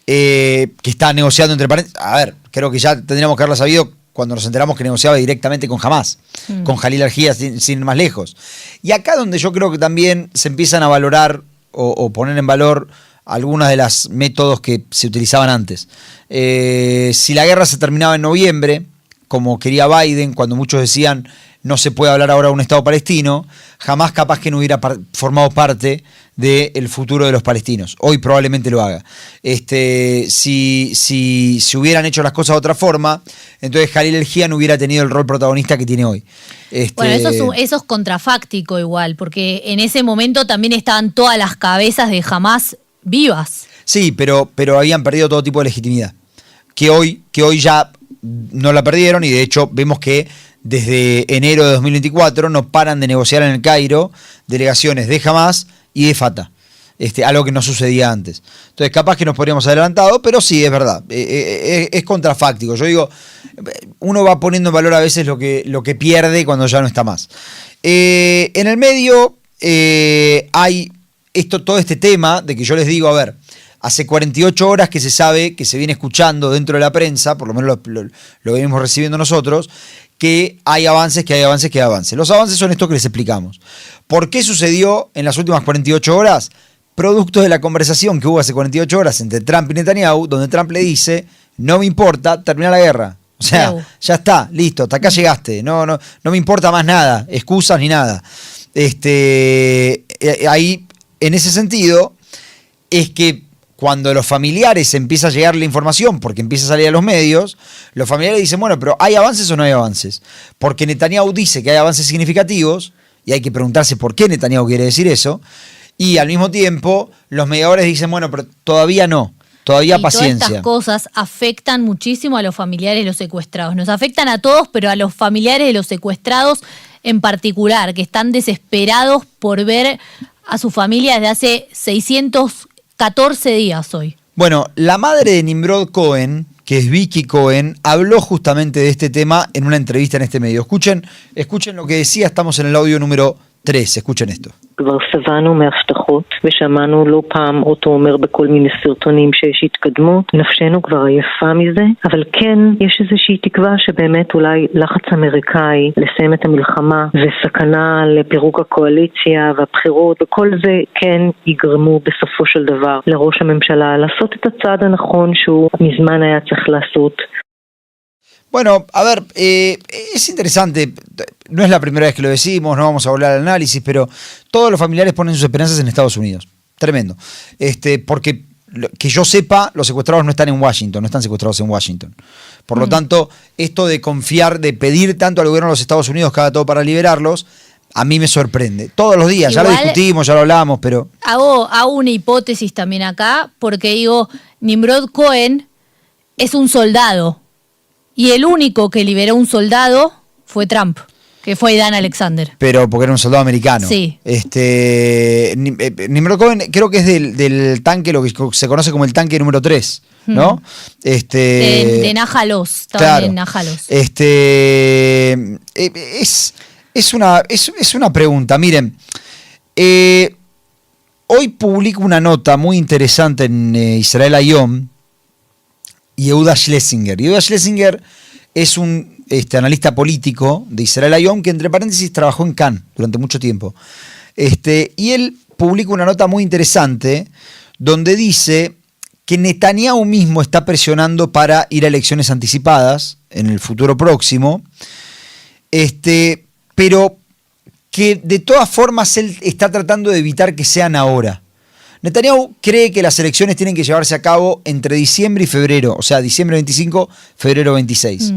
Que está negociando entre paréntesis. A ver, creo que ya tendríamos que haberlo sabido cuando nos enteramos que negociaba directamente con Hamas, con Jalil Arjía, sin ir más lejos. Y acá donde yo creo que también se empiezan a valorar o poner en valor algunos de los métodos que se utilizaban antes. Si la guerra se terminaba en noviembre, como quería Biden, cuando muchos decían no se puede hablar ahora de un Estado palestino, jamás capaz que no hubiera formado parte del futuro de los palestinos. Hoy probablemente lo haga. Si hubieran hecho las cosas de otra forma, entonces Jalil El-Jian no hubiera tenido el rol protagonista que tiene hoy. Bueno, eso es contrafáctico igual, porque en ese momento también estaban todas las cabezas de Hamas vivas. Sí, pero habían perdido todo tipo de legitimidad. Que hoy ya no la perdieron, y de hecho vemos que desde enero de 2024 no paran de negociar en el Cairo delegaciones de Hamas y de Fatah. Algo que no sucedía antes. Entonces capaz que nos podríamos haber adelantado, pero sí, es verdad, es contrafáctico. Yo digo, uno va poniendo en valor a veces lo que pierde cuando ya no está más. En el medio hay todo este tema de que yo les digo, a ver, hace 48 horas que se sabe, que se viene escuchando dentro de la prensa, por lo menos lo venimos recibiendo nosotros, que hay avances, que hay avances, que hay avances. Los avances son estos que les explicamos. ¿Por qué sucedió en las últimas 48 horas? Producto de la conversación que hubo hace 48 horas entre Trump y Netanyahu, donde Trump le dice, no me importa, termina la guerra. O sea, ya está, listo, hasta acá llegaste, no me importa más nada, excusas ni nada. Ahí, en ese sentido, es que cuando los familiares empieza a llegar la información, porque empieza a salir a los medios, los familiares dicen, bueno, pero ¿hay avances o no hay avances? Porque Netanyahu dice que hay avances significativos, y hay que preguntarse por qué Netanyahu quiere decir eso, y al mismo tiempo los mediadores dicen, bueno, pero todavía no, todavía paciencia. Todas estas cosas afectan muchísimo a los familiares de los secuestrados. Nos afectan a todos, pero a los familiares de los secuestrados en particular, que están desesperados por ver a su familia desde hace 614 días hoy. Bueno, la madre de Nimrod Cohen, que es Vicky Cohen, habló justamente de este tema en una entrevista en este medio. Escuchen lo que decía, estamos en el audio número 3, escuchen esto. כבר שבענו מהבטחות ושמענו לא פעם אותו אומר בכל מיני סרטונים שיש התקדמות. נפשנו כבר עייפה מזה, אבל כן יש איזושהי תקווה שבאמת אולי לחץ אמריקאי לסיים את המלחמה וסכנה לפירוק הקואליציה והבחירות וכל זה כן יגרמו בסופו של דבר לראש הממשלה לעשות את הצעד הנכון שהוא מזמן היה צריך לעשות. Bueno, a ver, es interesante, no es la primera vez que lo decimos, no vamos a volver al análisis, pero todos los familiares ponen sus esperanzas en Estados Unidos. Tremendo. Porque, que yo sepa, los secuestrados no están en Washington, no están secuestrados en Washington. Por lo tanto, esto de confiar, de pedir tanto al gobierno de los Estados Unidos que haga todo para liberarlos, a mí me sorprende. Todos los días, igual, ya lo discutimos, ya lo hablamos, pero... Hago una hipótesis también acá, porque digo, Nimrod Cohen es un soldado. Y el único que liberó un soldado fue Trump, que fue Dan Alexander. Pero porque era un soldado americano. Sí. Nimrod Cohen creo que es del tanque, lo que se conoce como el tanque número 3, ¿no? De Nahal Oz, estaba claro. En Nahal Oz. Es una pregunta, miren. Hoy publico una nota muy interesante en Israel Hayom, Yehuda Schlesinger. Yehuda Schlesinger es un analista político de Israel Hayom que, entre paréntesis, trabajó en Cannes durante mucho tiempo. Y él publica una nota muy interesante donde dice que Netanyahu mismo está presionando para ir a elecciones anticipadas en el futuro próximo, pero que de todas formas él está tratando de evitar que sean ahora. Netanyahu cree que las elecciones tienen que llevarse a cabo entre diciembre y febrero, o sea, diciembre 25, febrero 26.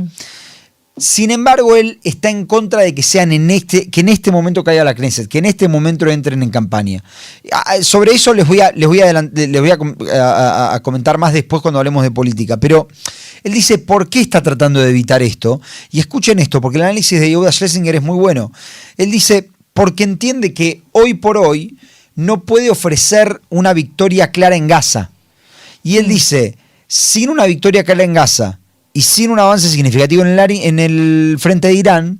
Sin embargo, él está en contra de que sean que en este momento caiga la Knesset, que en este momento entren en campaña. Sobre eso les voy a comentar más después cuando hablemos de política. Pero él dice, ¿por qué está tratando de evitar esto? Y escuchen esto, porque el análisis de Yehuda Schlesinger es muy bueno. Él dice, porque entiende que hoy por hoy no puede ofrecer una victoria clara en Gaza. Y él dice, sin una victoria clara en Gaza y sin un avance significativo en el frente de Irán,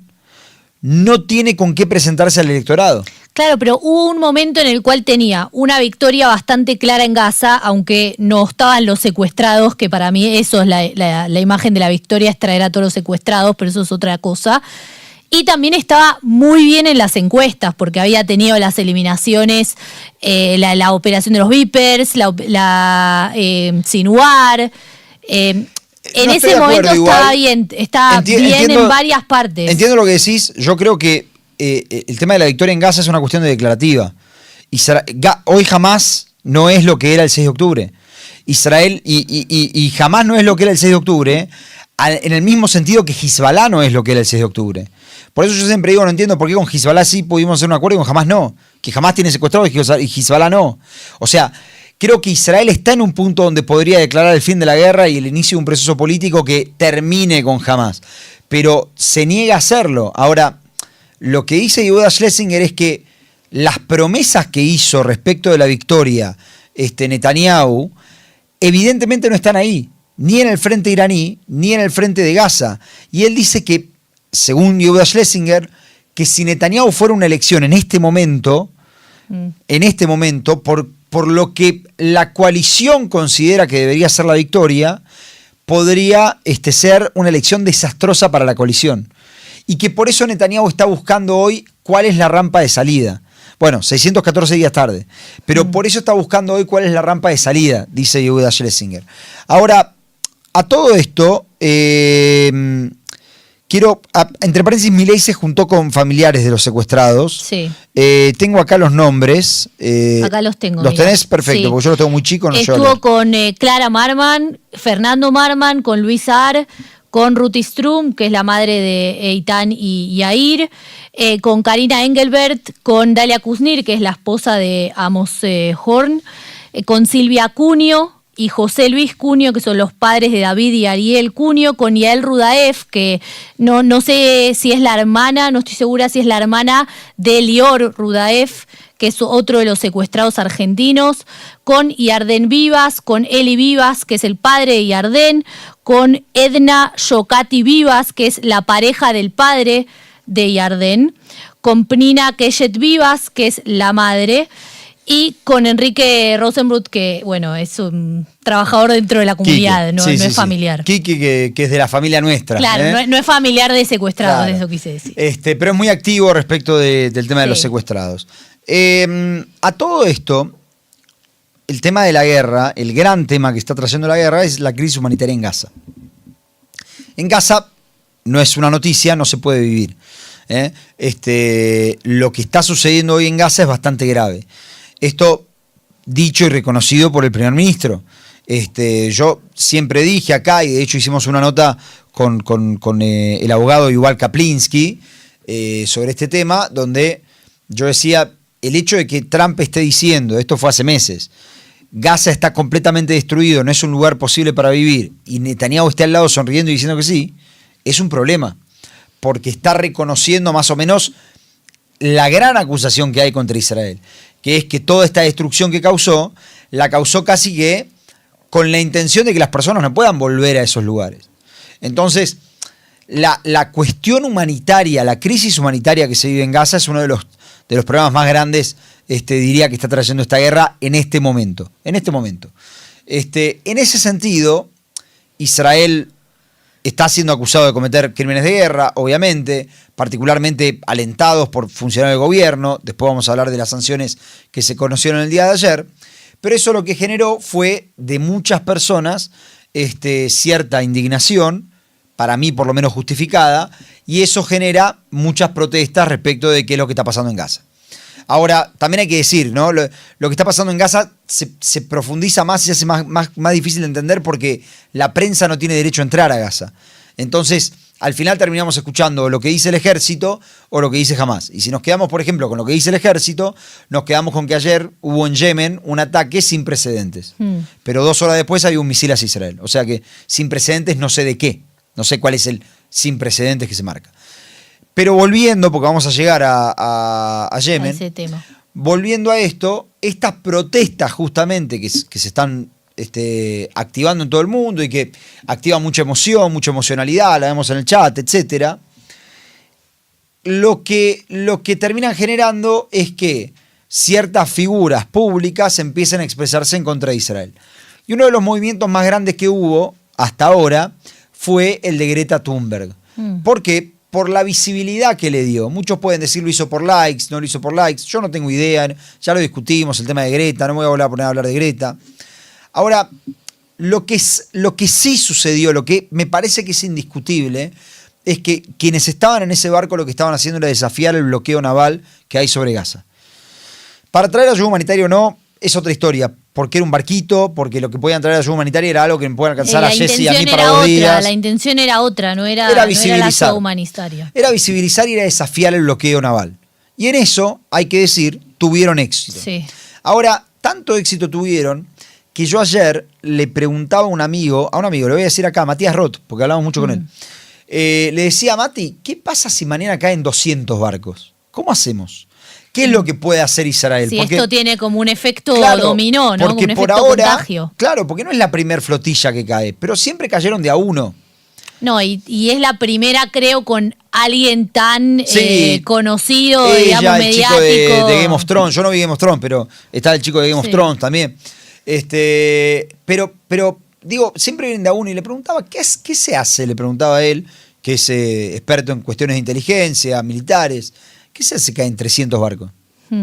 no tiene con qué presentarse al electorado. Claro, pero hubo un momento en el cual tenía una victoria bastante clara en Gaza, aunque no estaban los secuestrados, que para mí eso es la imagen de la victoria, es traer a todos los secuestrados, pero eso es otra cosa. Y también estaba muy bien en las encuestas, porque había tenido las eliminaciones, la operación de los Vipers, la Sinwar. En ese momento estaba bien en varias partes. Entiendo lo que decís. Yo creo que el tema de la victoria en Gaza es una cuestión de declarativa. Hoy Hamás no es lo que era el 6 de octubre. Israel y Hamás no es lo que era el 6 de octubre, en el mismo sentido que Hezbollah no es lo que era el 6 de octubre. Por eso yo siempre digo, no entiendo por qué con Hezbollah sí pudimos hacer un acuerdo y con Hamás no. Que Hamás tiene secuestrados y Hezbollah no. O sea, creo que Israel está en un punto donde podría declarar el fin de la guerra y el inicio de un proceso político que termine con Hamás. Pero se niega a hacerlo. Ahora, lo que dice Yehuda Schlesinger es que las promesas que hizo respecto de la victoria Netanyahu, evidentemente no están ahí. Ni en el frente iraní, ni en el frente de Gaza. Y él dice que, según Yehuda Schlesinger, que si Netanyahu fuera una elección en este momento, por lo que la coalición considera que debería ser la victoria, podría ser una elección desastrosa para la coalición. Y que por eso Netanyahu está buscando hoy cuál es la rampa de salida. Bueno, 614 días tarde. Pero por eso está buscando hoy cuál es la rampa de salida, dice Yehuda Schlesinger. Ahora, a todo esto, entre paréntesis, Milei se juntó con familiares de los secuestrados. Sí. Tengo acá los nombres. Acá los tengo. ¿Los tenés? Perfecto, sí. Porque yo los tengo muy chicos. Estuvo con Clara Marman, Fernando Marman, con Luis Ar, con Ruth Strum, que es la madre de Eitan y Yair, con Karina Engelbert, con Dalia Kuznir, que es la esposa de Amos Horn, con Silvia Cunio y José Luis Cunio, que son los padres de David y Ariel Cunio, con Yael Rudaev, que no sé si es la hermana, no estoy segura si es la hermana de Lior Rudaev, que es otro de los secuestrados argentinos, con Yarden Vivas, con Eli Vivas, que es el padre de Yarden, con Edna Yokati Vivas, que es la pareja del padre de Yarden, con Pnina Keshet Vivas, que es la madre, y con Enrique Rosenblut, que bueno, es un trabajador dentro de la comunidad, no es familiar. Kiki, que es de la familia nuestra. Claro, no es familiar de secuestrados, claro. Eso quise decir. Pero es muy activo respecto del tema de los secuestrados. A todo esto, el tema de la guerra, el gran tema que está trayendo la guerra es la crisis humanitaria en Gaza. En Gaza no es una noticia, no se puede vivir. Lo que está sucediendo hoy en Gaza es bastante grave. Esto dicho y reconocido por el primer ministro. Yo siempre dije acá, y de hecho hicimos una nota con el abogado Yuval Kaplinsky sobre este tema, donde yo decía, el hecho de que Trump esté diciendo, esto fue hace meses, Gaza está completamente destruido, no es un lugar posible para vivir, y Netanyahu esté al lado sonriendo y diciendo que sí, es un problema, porque está reconociendo más o menos la gran acusación que hay contra Israel, que es que toda esta destrucción que causó, la causó casi que con la intención de que las personas no puedan volver a esos lugares. Entonces, la cuestión humanitaria, la crisis humanitaria que se vive en Gaza es uno de los problemas más grandes, diría, que está trayendo esta guerra en este momento. En ese sentido, Israel está siendo acusado de cometer crímenes de guerra, obviamente, particularmente alentados por funcionarios del gobierno. Después vamos a hablar de las sanciones que se conocieron el día de ayer. Pero eso lo que generó fue de muchas personas cierta indignación, para mí por lo menos justificada, y eso genera muchas protestas respecto de qué es lo que está pasando en Gaza. Ahora, también hay que decir, ¿no? Lo que está pasando en Gaza se profundiza más y se hace más difícil de entender porque la prensa no tiene derecho a entrar a Gaza. Entonces, al final terminamos escuchando lo que dice el ejército o lo que dice Hamás. Y si nos quedamos, por ejemplo, con lo que dice el ejército, nos quedamos con que ayer hubo en Yemen un ataque sin precedentes. Pero 2 horas después había un misil hacia Israel. O sea que sin precedentes no sé de qué. No sé cuál es el sin precedentes que se marca. Pero volviendo, porque vamos a llegar a Yemen, a ese tema. Volviendo a esto, estas protestas justamente que se están activando en todo el mundo y que activan mucha emoción, mucha emocionalidad, la vemos en el chat, etc. Lo que terminan generando es que ciertas figuras públicas empiezan a expresarse en contra de Israel. Y uno de los movimientos más grandes que hubo hasta ahora fue el de Greta Thunberg. ¿Por qué? Por la visibilidad que le dio. Muchos pueden decir lo hizo por likes, no lo hizo por likes. Yo no tengo idea, ya lo discutimos, el tema de Greta, no me voy a poner a hablar de Greta. Ahora, lo que sí sucedió, lo que me parece que es indiscutible, es que quienes estaban en ese barco lo que estaban haciendo era desafiar el bloqueo naval que hay sobre Gaza. Para traer ayuda humanitaria o no, es otra historia. Porque era un barquito, porque lo que podían traer ayuda humanitaria era algo que me puede alcanzar a Jesse y a mí para 2 días. La intención era otra, no era la ayuda humanitaria. Era visibilizar y era desafiar el bloqueo naval. Y en eso, hay que decir, tuvieron éxito. Sí. Ahora, tanto éxito tuvieron que yo ayer le preguntaba a un amigo, le voy a decir acá, Matías Roth, porque hablamos mucho con él. Le decía a Mati, ¿qué pasa si mañana caen 200 barcos? ¿Cómo hacemos? ¿Qué es lo que puede hacer Israel? Sí, porque esto tiene como un efecto dominó, ¿no? Porque como un por efecto ahora, contagio. Claro, porque no es la primer flotilla que cae, pero siempre cayeron de a uno. No, y es la primera, creo, con alguien tan conocido, digamos, el mediático. Chico de Game of Thrones. Yo no vi Game of Thrones, pero está el chico de Game of Thrones también. Pero digo, siempre vienen de a uno y le preguntaba, ¿qué se hace? Le preguntaba a él, que es experto en cuestiones de inteligencia, militares. ¿Qué se hace que caen 300 barcos?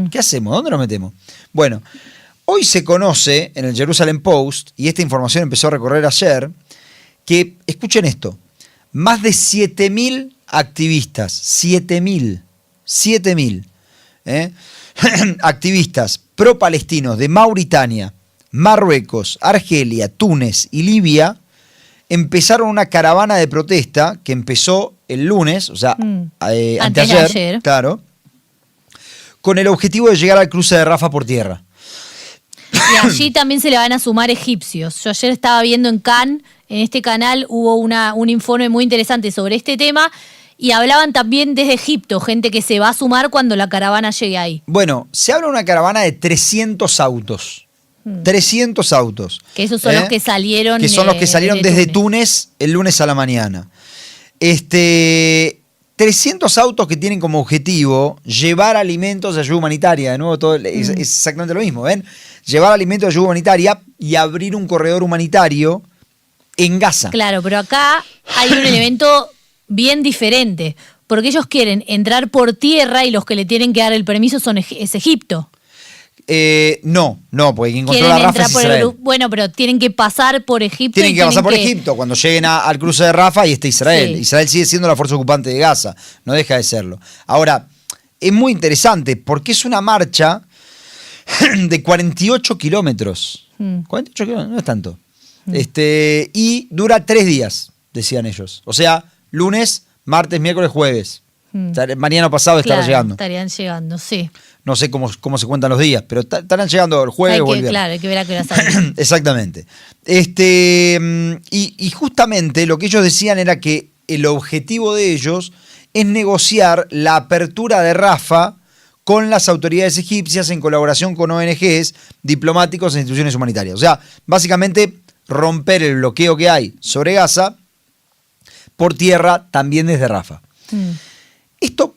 ¿Qué hacemos? ¿Dónde nos metemos? Bueno, hoy se conoce en el Jerusalem Post, y esta información empezó a recorrer ayer, que, escuchen esto, más de 7.000 activistas, 7.000 activistas pro-palestinos de Mauritania, Marruecos, Argelia, Túnez y Libia empezaron una caravana de protesta que empezó el lunes, o sea, anteayer, claro, con el objetivo de llegar al cruce de Rafah por tierra. Y allí también se le van a sumar egipcios. Yo ayer estaba viendo en Cannes, en este canal hubo un informe muy interesante sobre este tema y hablaban también desde Egipto, gente que se va a sumar cuando la caravana llegue ahí. Bueno, se habla de una caravana de 300 autos. 300 autos. Que esos son los que salieron. Que son los que salieron desde Túnez el lunes a la mañana. 300 autos que tienen como objetivo llevar alimentos de ayuda humanitaria. De nuevo, es exactamente lo mismo, ¿ven? Llevar alimentos de ayuda humanitaria y abrir un corredor humanitario en Gaza. Claro, pero acá hay un elemento bien diferente. Porque ellos quieren entrar por tierra y los que le tienen que dar el permiso es Egipto. No, porque quien controla Rafah es Israel. Bueno, pero tienen que pasar por Egipto. Tienen que pasar por Egipto cuando lleguen al cruce de Rafah y está Israel. Sí. Israel sigue siendo la fuerza ocupante de Gaza, no deja de serlo. Ahora, es muy interesante porque es una marcha de 48 kilómetros. 48 kilómetros, no es tanto. Y dura 3 días, decían ellos. O sea, lunes, martes, miércoles, jueves. Mañana pasado estará llegando. Estarían llegando, sí. No sé cómo se cuentan los días, pero estarán llegando el jueves o el viernes. Claro, hay que ver a qué hora salen. Exactamente. Y justamente lo que ellos decían era que el objetivo de ellos es negociar la apertura de Rafah con las autoridades egipcias en colaboración con ONGs, diplomáticos e instituciones humanitarias. O sea, básicamente romper el bloqueo que hay sobre Gaza por tierra también desde Rafah. Esto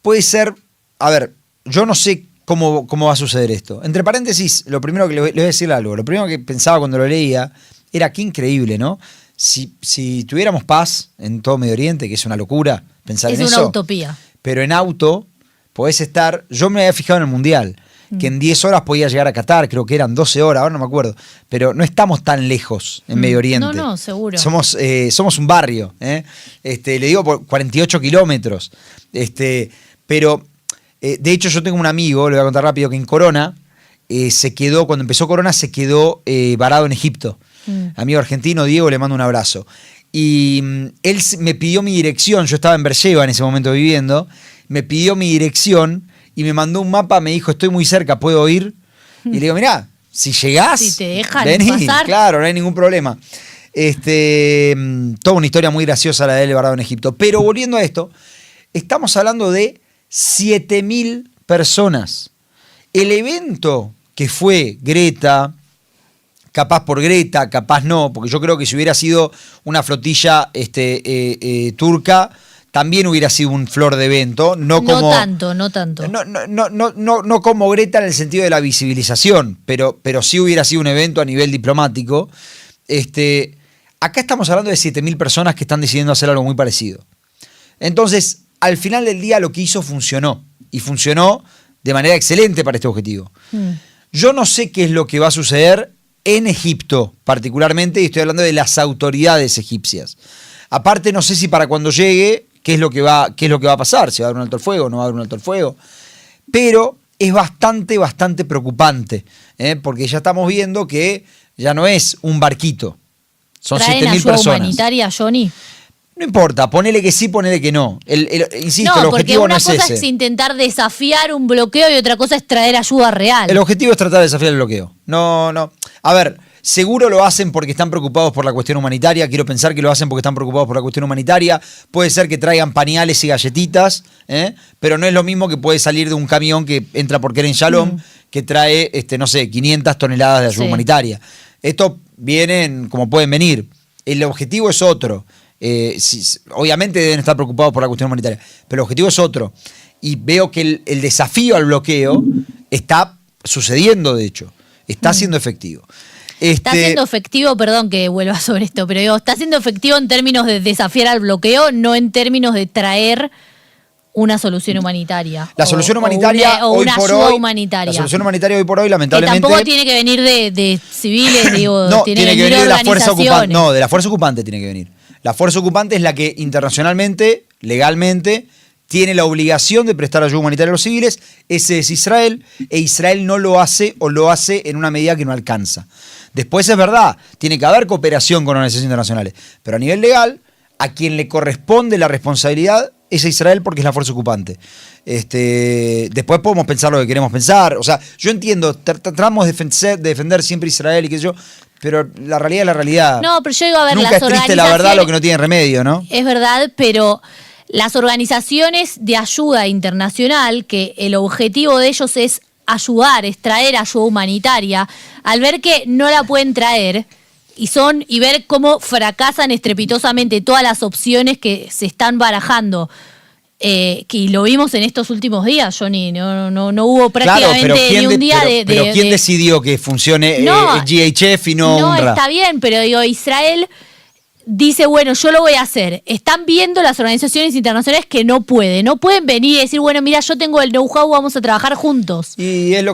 puede ser, a ver, yo no sé cómo va a suceder esto. Entre paréntesis, lo primero que le voy a decir algo, lo primero que pensaba cuando lo leía era qué increíble, ¿no? si tuviéramos paz en todo Medio Oriente, que es una locura pensar en eso. Es una utopía. Pero en auto podés estar, yo me había fijado en el Mundial, que en 10 horas podía llegar a Qatar, creo que eran 12 horas, ahora no me acuerdo, pero no estamos tan lejos en Medio Oriente. No, seguro. Somos un barrio, le digo por 48 kilómetros, pero de hecho yo tengo un amigo, le voy a contar rápido, que en Corona se quedó, cuando empezó Corona se quedó varado en Egipto. Amigo argentino, Diego, le mando un abrazo. Y él me pidió mi dirección, yo estaba en Beersheba en ese momento viviendo, me pidió mi dirección y me mandó un mapa, me dijo, estoy muy cerca, ¿puedo ir? Y le digo, mirá, si llegás, si te dejan vení, pasar. claro, no hay ningún problema. Toda una historia muy graciosa la de él varado en Egipto. Pero volviendo a esto, estamos hablando de 7.000 personas. El evento que fue Greta, capaz por Greta, capaz no, porque yo creo que si hubiera sido una flotilla turca, también hubiera sido un flor de evento, no tanto. No como Greta en el sentido de la visibilización, pero sí hubiera sido un evento a nivel diplomático. Acá estamos hablando de 7.000 personas que están decidiendo hacer algo muy parecido. Entonces, al final del día lo que hizo funcionó, y funcionó de manera excelente para este objetivo. Yo no sé qué es lo que va a suceder en Egipto particularmente, y estoy hablando de las autoridades egipcias. Aparte, no sé si para cuando llegue, qué es lo que va a pasar, si va a haber un alto el fuego, no va a haber un alto el fuego. Pero es bastante preocupante, porque ya estamos viendo que ya no es un barquito, son 7.000 personas. ¿Traen ayuda humanitaria, Johnny? No importa, ponele que sí, ponele que no. Insisto, no, el objetivo no es ese. porque una cosa es intentar desafiar un bloqueo y otra cosa es traer ayuda real. El objetivo es tratar de desafiar el bloqueo. No. A ver, seguro lo hacen porque están preocupados por la cuestión humanitaria. Quiero pensar que lo hacen porque están preocupados por la cuestión humanitaria. Puede ser que traigan pañales y galletitas, pero no es lo mismo que puede salir de un camión que entra por Kerem Shalom, que trae, 500 toneladas de ayuda humanitaria. Esto vienen como pueden venir. El objetivo es otro. Obviamente deben estar preocupados por la cuestión humanitaria, pero el objetivo es otro. Y veo que el desafío al bloqueo está sucediendo, de hecho. Está siendo efectivo. Está siendo efectivo, perdón que vuelva sobre esto, pero digo, está siendo efectivo en términos de desafiar al bloqueo, no en términos de traer una solución humanitaria. La solución humanitaria o una ayuda humanitaria. La solución humanitaria hoy por hoy, lamentablemente. Que tampoco tiene que venir de civiles, digo, no, tiene que venir de la fuerza ocupante. No, de la fuerza ocupante tiene que venir. La fuerza ocupante es la que internacionalmente, legalmente, tiene la obligación de prestar ayuda humanitaria a los civiles. Ese es Israel, e Israel no lo hace o lo hace en una medida que no alcanza. Después es verdad, tiene que haber cooperación con organizaciones internacionales, pero a nivel legal, a quien le corresponde la responsabilidad es a Israel porque es la fuerza ocupante. Después podemos pensar lo que queremos pensar. O sea, yo entiendo, tratamos de defender siempre a Israel y qué sé yo, pero la realidad es la realidad. No, pero yo digo, a ver, nunca las es triste la verdad lo que no tiene remedio, ¿no? Es verdad, pero las organizaciones de ayuda internacional, que el objetivo de ellos es ayudar, es traer ayuda humanitaria, al ver que no la pueden traer y ver cómo fracasan estrepitosamente todas las opciones que se están barajando, que lo vimos en estos últimos días, Johnny, no hubo prácticamente ni un día de... Pero ¿quién decidió que funcione GHF y no UNRWA? No, está bien, pero digo, Israel dice, bueno, yo lo voy a hacer. Están viendo las organizaciones internacionales que no pueden venir y decir, bueno, mira, yo tengo el know-how, vamos a trabajar juntos. Y es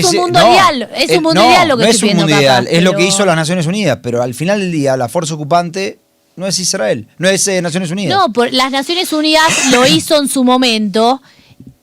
un mundo ideal, es un mundo ideal lo que estoy pidiendo acá. No es un mundo ideal, es lo que hizo las Naciones Unidas, pero al final del día la fuerza ocupante no es Israel, no es Naciones Unidas. No, las Naciones Unidas lo hizo en su momento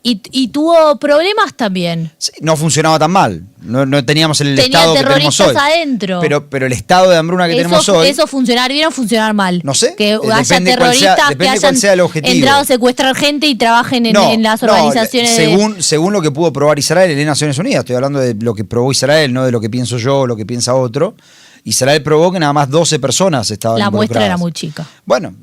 y tuvo problemas también. Sí, no funcionaba tan mal. No teníamos el estado que tenemos hoy. Adentro. Pero el estado de hambruna que tenemos hoy. ¿Eso funcionar bien o funcionar mal? No sé. Que haya terroristas que hayan entrado a secuestrar gente y trabajen en las organizaciones. Según lo que pudo probar Israel en Naciones Unidas, estoy hablando de lo que probó Israel, no de lo que pienso yo o lo que piensa otro. Israel probó que nada más 12 personas estaban involucradas. La muestra era muy chica. Bueno,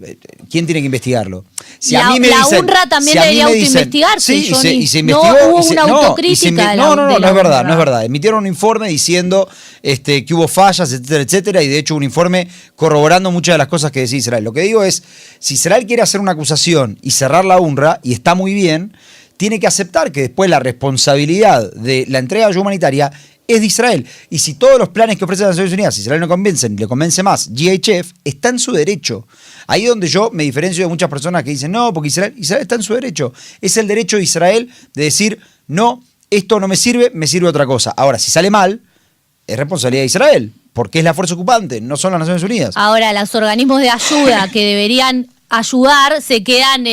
¿quién tiene que investigarlo? Si la UNRWA también debería autoinvestigarse. Sí, y se investigó. No hubo una autocrítica. No es verdad, no es verdad. Emitieron un informe diciendo que hubo fallas, etcétera, y de hecho un informe corroborando muchas de las cosas que decía Israel. Lo que digo es, si Israel quiere hacer una acusación y cerrar la UNRWA, y está muy bien, tiene que aceptar que después la responsabilidad de la entrega de ayuda humanitaria es de Israel. Y si todos los planes que ofrecen las Naciones Unidas, si Israel no convencen, le convence más GHF, está en su derecho. Ahí donde yo me diferencio de muchas personas que dicen, no, porque Israel está en su derecho. Es el derecho de Israel de decir, no, esto no me sirve otra cosa. Ahora, si sale mal, es responsabilidad de Israel, porque es la fuerza ocupante, no son las Naciones Unidas. Ahora, los organismos de ayuda que deberían ayudar se quedan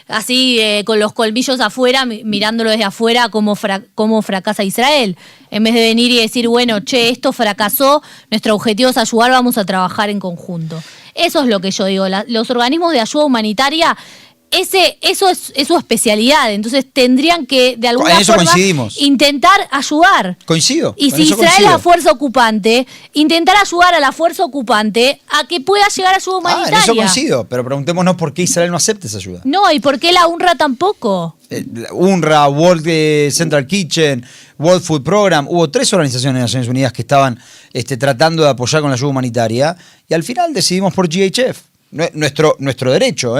así con los colmillos afuera, mirándolo desde afuera cómo fracasa Israel. En vez de venir y decir, bueno, che, esto fracasó, nuestro objetivo es ayudar, vamos a trabajar en conjunto. Eso es lo que yo digo. Los organismos de ayuda humanitaria, eso es su especialidad. Entonces tendrían que, de alguna forma, intentar ayudar. Coincido. Y si Israel es la fuerza ocupante, intentar ayudar a la fuerza ocupante a que pueda llegar ayuda humanitaria. En eso coincido, pero preguntémonos por qué Israel no acepta esa ayuda. No, y por qué la UNRWA tampoco. UNRWA, World Central Kitchen, World Food Program, hubo 3 organizaciones de Naciones Unidas que estaban tratando de apoyar con la ayuda humanitaria, y al final decidimos por GHF. Nuestro derecho,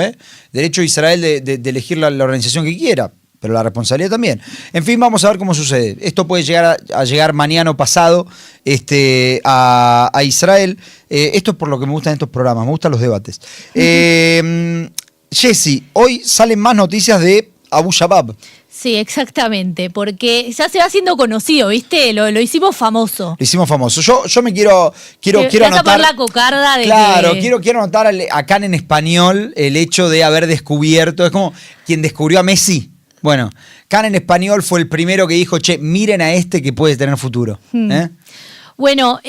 derecho de Israel de elegir la organización que quiera, pero la responsabilidad también. En fin, vamos a ver cómo sucede. Esto puede llegar a llegar mañana o pasado a Israel. Esto es por lo que me gustan estos programas, me gustan los debates. Jessy, hoy salen más noticias de Abu Shabab. Sí, exactamente, porque ya se va haciendo conocido, ¿viste? Lo hicimos famoso. Lo hicimos famoso. Yo me quiero anotar la cocarda de claro, quiero anotar acá en español el hecho de haber descubierto, es como quien descubrió a Messi. Bueno, Khan en español fue el primero que dijo, che, miren a este que puede tener futuro. Bueno,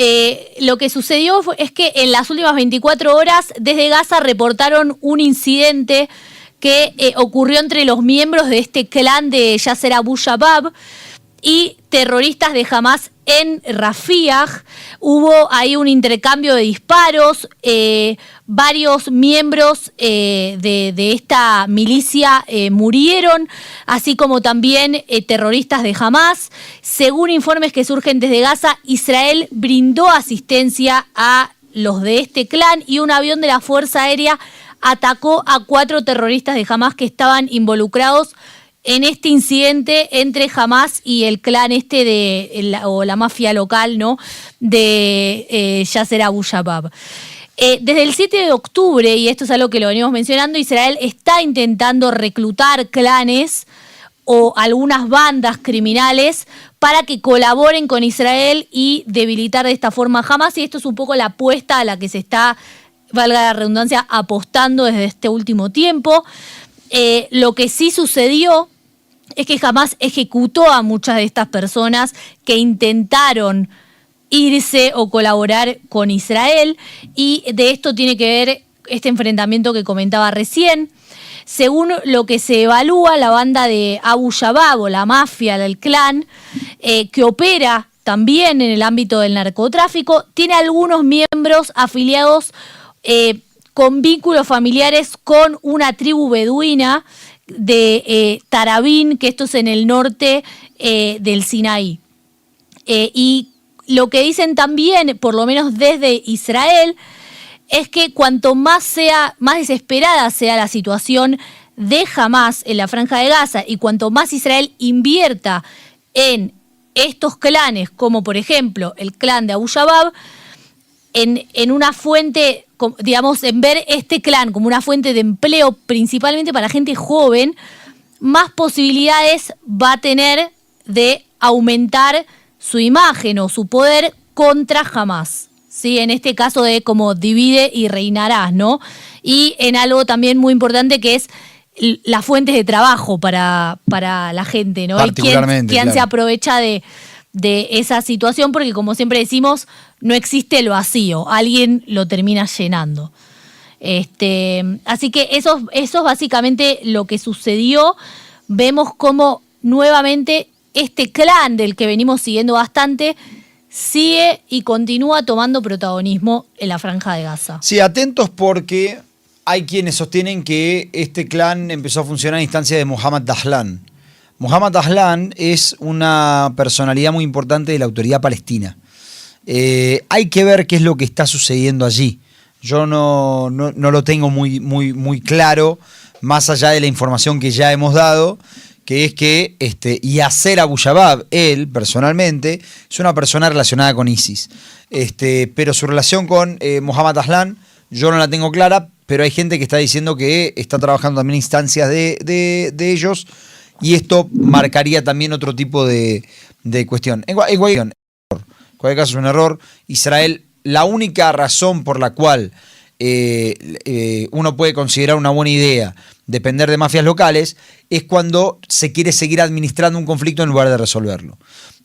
lo que sucedió es que en las últimas 24 horas desde Gaza reportaron un incidente que ocurrió entre los miembros de este clan de Yasser Abu Shabab y terroristas de Hamas en Rafiah. Hubo ahí un intercambio de disparos, varios miembros de esta milicia murieron, así como también terroristas de Hamas. Según informes que surgen desde Gaza, Israel brindó asistencia a los de este clan y un avión de la Fuerza Aérea atacó a 4 terroristas de Hamas que estaban involucrados en este incidente entre Hamas y el clan o la mafia local, ¿no?, de Yasser Abu Shabab. Desde el 7 de octubre, y esto es algo que lo venimos mencionando, Israel está intentando reclutar clanes o algunas bandas criminales para que colaboren con Israel y debilitar de esta forma a Hamas, y esto es un poco la apuesta a la que se está, valga la redundancia, apostando desde este último tiempo. Lo que sí sucedió es que Hamas ejecutó a muchas de estas personas que intentaron irse o colaborar con Israel, y de esto tiene que ver este enfrentamiento que comentaba recién. Según lo que se evalúa, la banda de Abu Shabab o la mafia del clan, que opera también en el ámbito del narcotráfico, tiene algunos miembros afiliados con vínculos familiares con una tribu beduina de Tarabín, que esto es en el norte del Sinaí. Y lo que dicen también, por lo menos desde Israel, es que cuanto más desesperada sea la situación de Hamas en la Franja de Gaza y cuanto más Israel invierta en estos clanes, como por ejemplo el clan de Abu Shabab, en una fuente, digamos, en ver este clan como una fuente de empleo principalmente para gente joven, más posibilidades va a tener de aumentar su imagen o su poder contra Hamas. ¿Sí? En este caso de como divide y reinarás, ¿no? Y en algo también muy importante que es las fuentes de trabajo para la gente, ¿no? Particularmente, ¿Quién se aprovecha de esa situación? Porque como siempre decimos, no existe el vacío, alguien lo termina llenando. Así que eso es básicamente lo que sucedió. Vemos cómo nuevamente este clan del que venimos siguiendo bastante sigue y continúa tomando protagonismo en la Franja de Gaza. Sí, atentos porque hay quienes sostienen que este clan empezó a funcionar en instancia de Mohammad Dahlan. Mohammad Dahlan es una personalidad muy importante de la autoridad palestina. Hay que ver qué es lo que está sucediendo allí. Yo no lo tengo muy claro, más allá de la información que ya hemos dado, que es que Yasser Abu Shabab, él personalmente, es una persona relacionada con ISIS. Pero su relación con Mohammad Aslan, yo no la tengo clara, pero hay gente que está diciendo que está trabajando también instancias de ellos, y esto marcaría también otro tipo de cuestión. En cualquier caso es un error. Israel, la única razón por la cual uno puede considerar una buena idea depender de mafias locales es cuando se quiere seguir administrando un conflicto en lugar de resolverlo.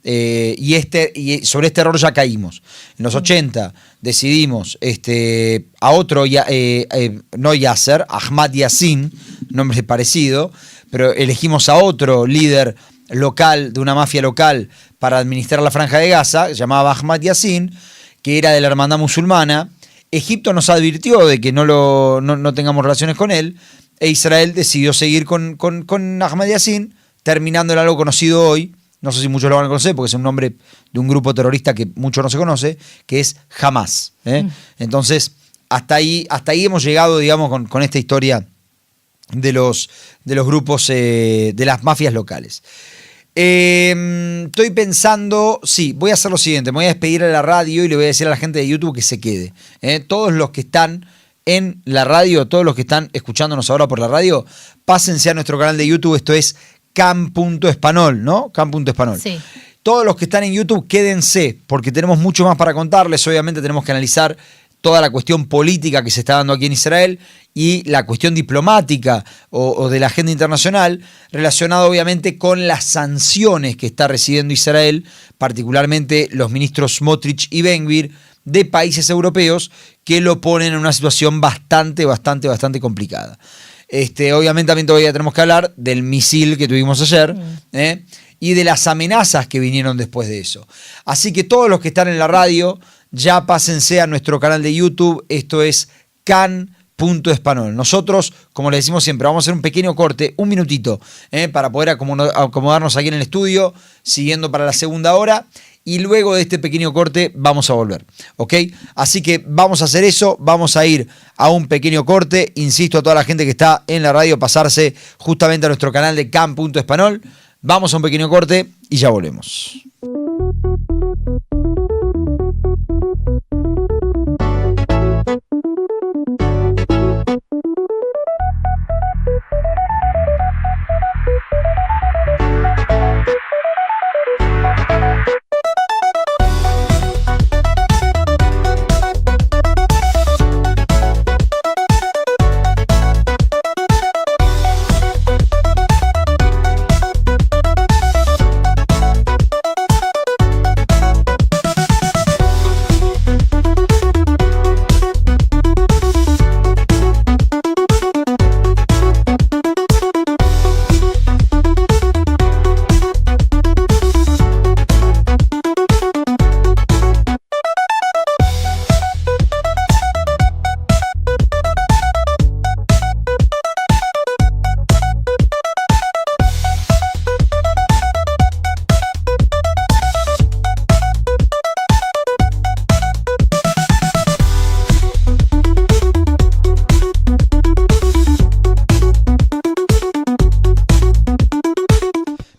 Y sobre este error ya caímos. En los 80 decidimos a otro, no Yasser, Ahmad Yassin, nombre parecido, pero elegimos a otro líder local, de una mafia local, para administrar la Franja de Gaza, se llamaba Ahmad Yassin, que era de la hermandad musulmana. Egipto nos advirtió de que no tengamos relaciones con él, e Israel decidió seguir con Ahmad Yassin, terminando en algo conocido hoy, no sé si muchos lo van a conocer porque es un nombre de un grupo terrorista que mucho no se conoce, que es Hamas. Entonces, hasta ahí hemos llegado, digamos, con esta historia de los grupos, de las mafias locales. Estoy pensando, sí, voy a hacer lo siguiente, me voy a despedir de la radio y le voy a decir a la gente de YouTube que se quede. Todos los que están en la radio, todos los que están escuchándonos ahora por la radio, pásense a nuestro canal de YouTube, esto es Cam.Espanol, ¿no? Cam.Espanol. Sí. Todos los que están en YouTube, quédense, porque tenemos mucho más para contarles. Obviamente tenemos que analizar toda la cuestión política que se está dando aquí en Israel y la cuestión diplomática o de la agenda internacional, relacionada obviamente con las sanciones que está recibiendo Israel, particularmente los ministros Smotrich y Ben Gvir, de países europeos que lo ponen en una situación bastante complicada. Obviamente también todavía tenemos que hablar del misil que tuvimos ayer, y de las amenazas que vinieron después de eso. Así que todos los que están en la radio, ya pásense a nuestro canal de YouTube, esto es Can.Espanol. Nosotros, como le decimos siempre, vamos a hacer un pequeño corte, un minutito, para poder acomodarnos aquí en el estudio, siguiendo para la segunda hora, y luego de este pequeño corte vamos a volver, ¿ok? Así que vamos a hacer eso, vamos a ir a un pequeño corte, insisto a toda la gente que está en la radio, pasarse justamente a nuestro canal de Can.Espanol, vamos a un pequeño corte y ya volvemos.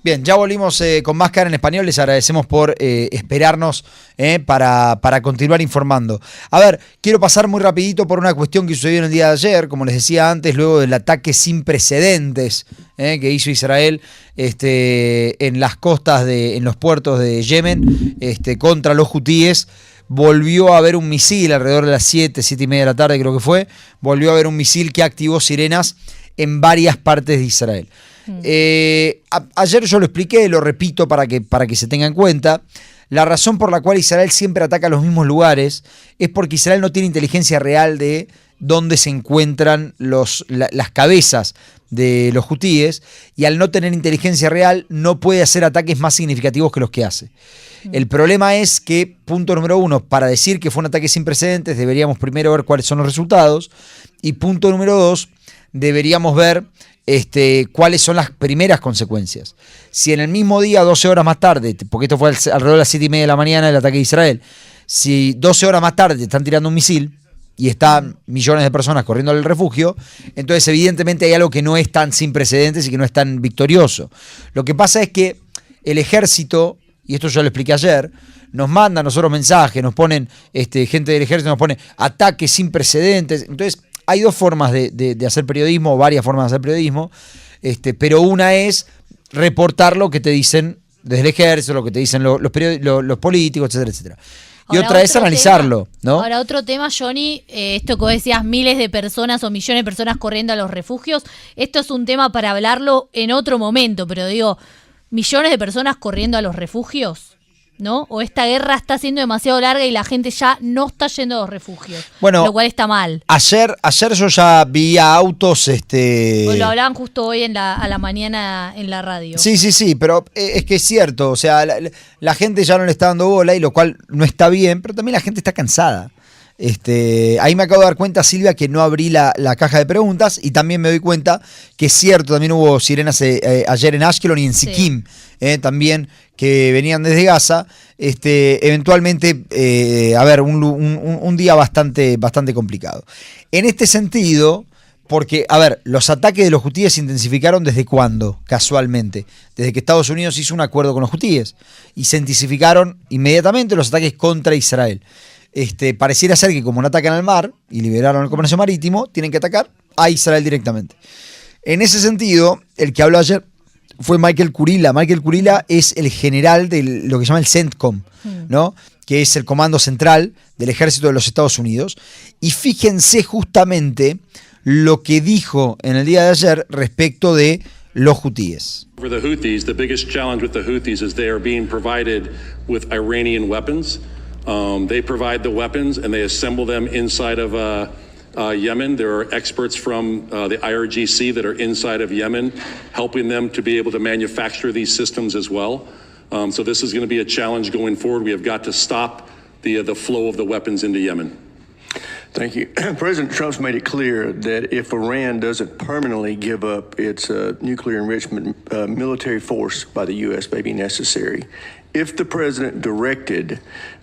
Bien, ya volvimos con más Cara en Español. Les agradecemos por esperarnos para continuar informando. A ver, quiero pasar muy rapidito por una cuestión que sucedió en el día de ayer, como les decía antes, luego del ataque sin precedentes que hizo Israel en las costas, en los puertos de Yemen, contra los hutíes. Volvió a haber un misil alrededor de las 7:30 de la tarde, creo que fue. Volvió a haber un misil que activó sirenas en varias partes de Israel. Ayer yo lo expliqué, lo repito para que se tenga en cuenta. La razón por la cual Israel siempre ataca los mismos lugares es porque Israel no tiene inteligencia real de dónde se encuentran las cabezas de los hutíes, y al no tener inteligencia real no puede hacer ataques más significativos que los que hace. El problema es que, punto número uno, para decir que fue un ataque sin precedentes deberíamos primero ver cuáles son los resultados, y punto número dos, deberíamos ver cuáles son las primeras consecuencias. Si en el mismo día, 12 horas más tarde, porque esto fue alrededor de las 7:30 de la mañana el ataque de Israel, si 12 horas más tarde te están tirando un misil, y están millones de personas corriendo al refugio, entonces evidentemente hay algo que no es tan sin precedentes y que no es tan victorioso. Lo que pasa es que el ejército, y esto yo lo expliqué ayer, nos manda a nosotros mensajes, nos ponen, gente del ejército nos pone ataques sin precedentes. Entonces hay dos formas de hacer periodismo, o varias formas de hacer periodismo, pero una es reportar lo que te dicen desde el ejército, lo que te dicen los políticos, etcétera, etcétera. Y Ahora, otra es analizarlo, ¿no? Ahora, otro tema, Johnny, esto que vos decías, miles de personas o millones de personas corriendo a los refugios, esto es un tema para hablarlo en otro momento, pero digo, millones de personas corriendo a los refugios, ¿no? O esta guerra está siendo demasiado larga y la gente ya no está yendo a los refugios, bueno, lo cual está mal. Ayer yo ya vi autos, Pues lo hablaban justo hoy a la mañana en la radio. Sí, pero es que es cierto, o sea, la gente ya no le está dando bola, y lo cual no está bien, pero también la gente está cansada. Ahí me acabo de dar cuenta, Silvia, que no abrí la caja de preguntas, y también me doy cuenta que es cierto, también hubo sirenas ayer en Ashkelon y en Sikkim, también, que venían desde Gaza. Eventualmente, un día bastante complicado. En este sentido, porque, los ataques de los hutíes se intensificaron ¿desde cuándo? Casualmente. Desde que Estados Unidos hizo un acuerdo con los hutíes, y se intensificaron inmediatamente los ataques contra Israel. Pareciera ser que como no atacan al mar y liberaron el comercio marítimo, tienen que atacar a Israel directamente. En ese sentido, el que habló ayer fue Michael Kurilla. Michael Kurilla es el general de lo que se llama el CENTCOM, ¿no? Que es el comando central del ejército de los Estados Unidos. Y fíjense justamente lo que dijo en el día de ayer respecto de los hutíes. For the Houthis, the biggest challenge with the Houthis is they are being provided with Iranian weapons. They provide the weapons and they assemble them inside of Yemen. There are experts from the IRGC that are inside of Yemen, helping them to be able to manufacture these systems as well. So this is going to be a challenge going forward. We have got to stop the flow of the weapons into Yemen. Thank you. President Trump's made it clear that if Iran doesn't permanently give up its nuclear enrichment, military force by the U.S. may be necessary. If the president directed,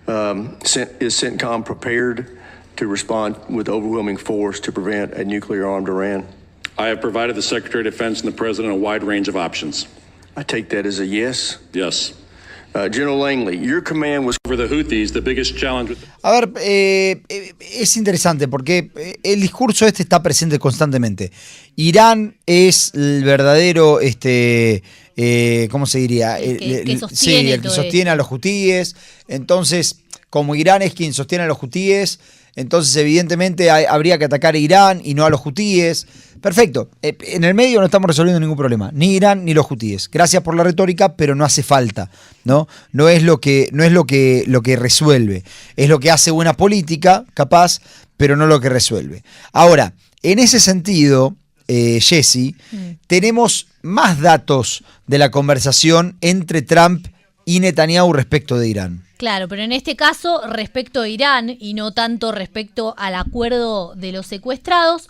is CENTCOM prepared to respond with overwhelming force to prevent a nuclear-armed Iran? I have provided the Secretary of Defense and the President a wide range of options. I take that as a yes. Yes. General Langley, your command was for the Houthis, the biggest challenge. Es interesante porque el discurso está presente constantemente. Irán es el verdadero, ¿cómo se diría? El que sostiene, el que sostiene a los hutíes. Entonces, como Irán es quien sostiene a los hutíes, entonces evidentemente habría que atacar a Irán y no a los hutíes. Perfecto. En el medio no estamos resolviendo ningún problema, ni Irán ni los hutíes. Gracias por la retórica, pero no hace falta, ¿no? No es lo que resuelve. Es lo que hace buena política, capaz, pero no lo que resuelve. Ahora, en ese sentido, Jessy, tenemos más datos de la conversación entre Trump y Netanyahu respecto de Irán. Claro, pero en este caso respecto a Irán y no tanto respecto al acuerdo de los secuestrados,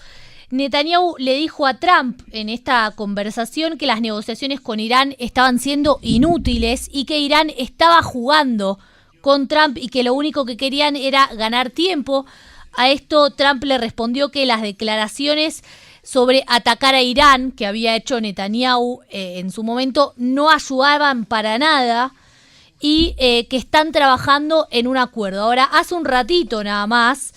Netanyahu le dijo a Trump en esta conversación que las negociaciones con Irán estaban siendo inútiles y que Irán estaba jugando con Trump y que lo único que querían era ganar tiempo. A esto Trump le respondió que las declaraciones sobre atacar a Irán que había hecho Netanyahu en su momento no ayudaban para nada y que están trabajando en un acuerdo. Ahora, hace un ratito nada más,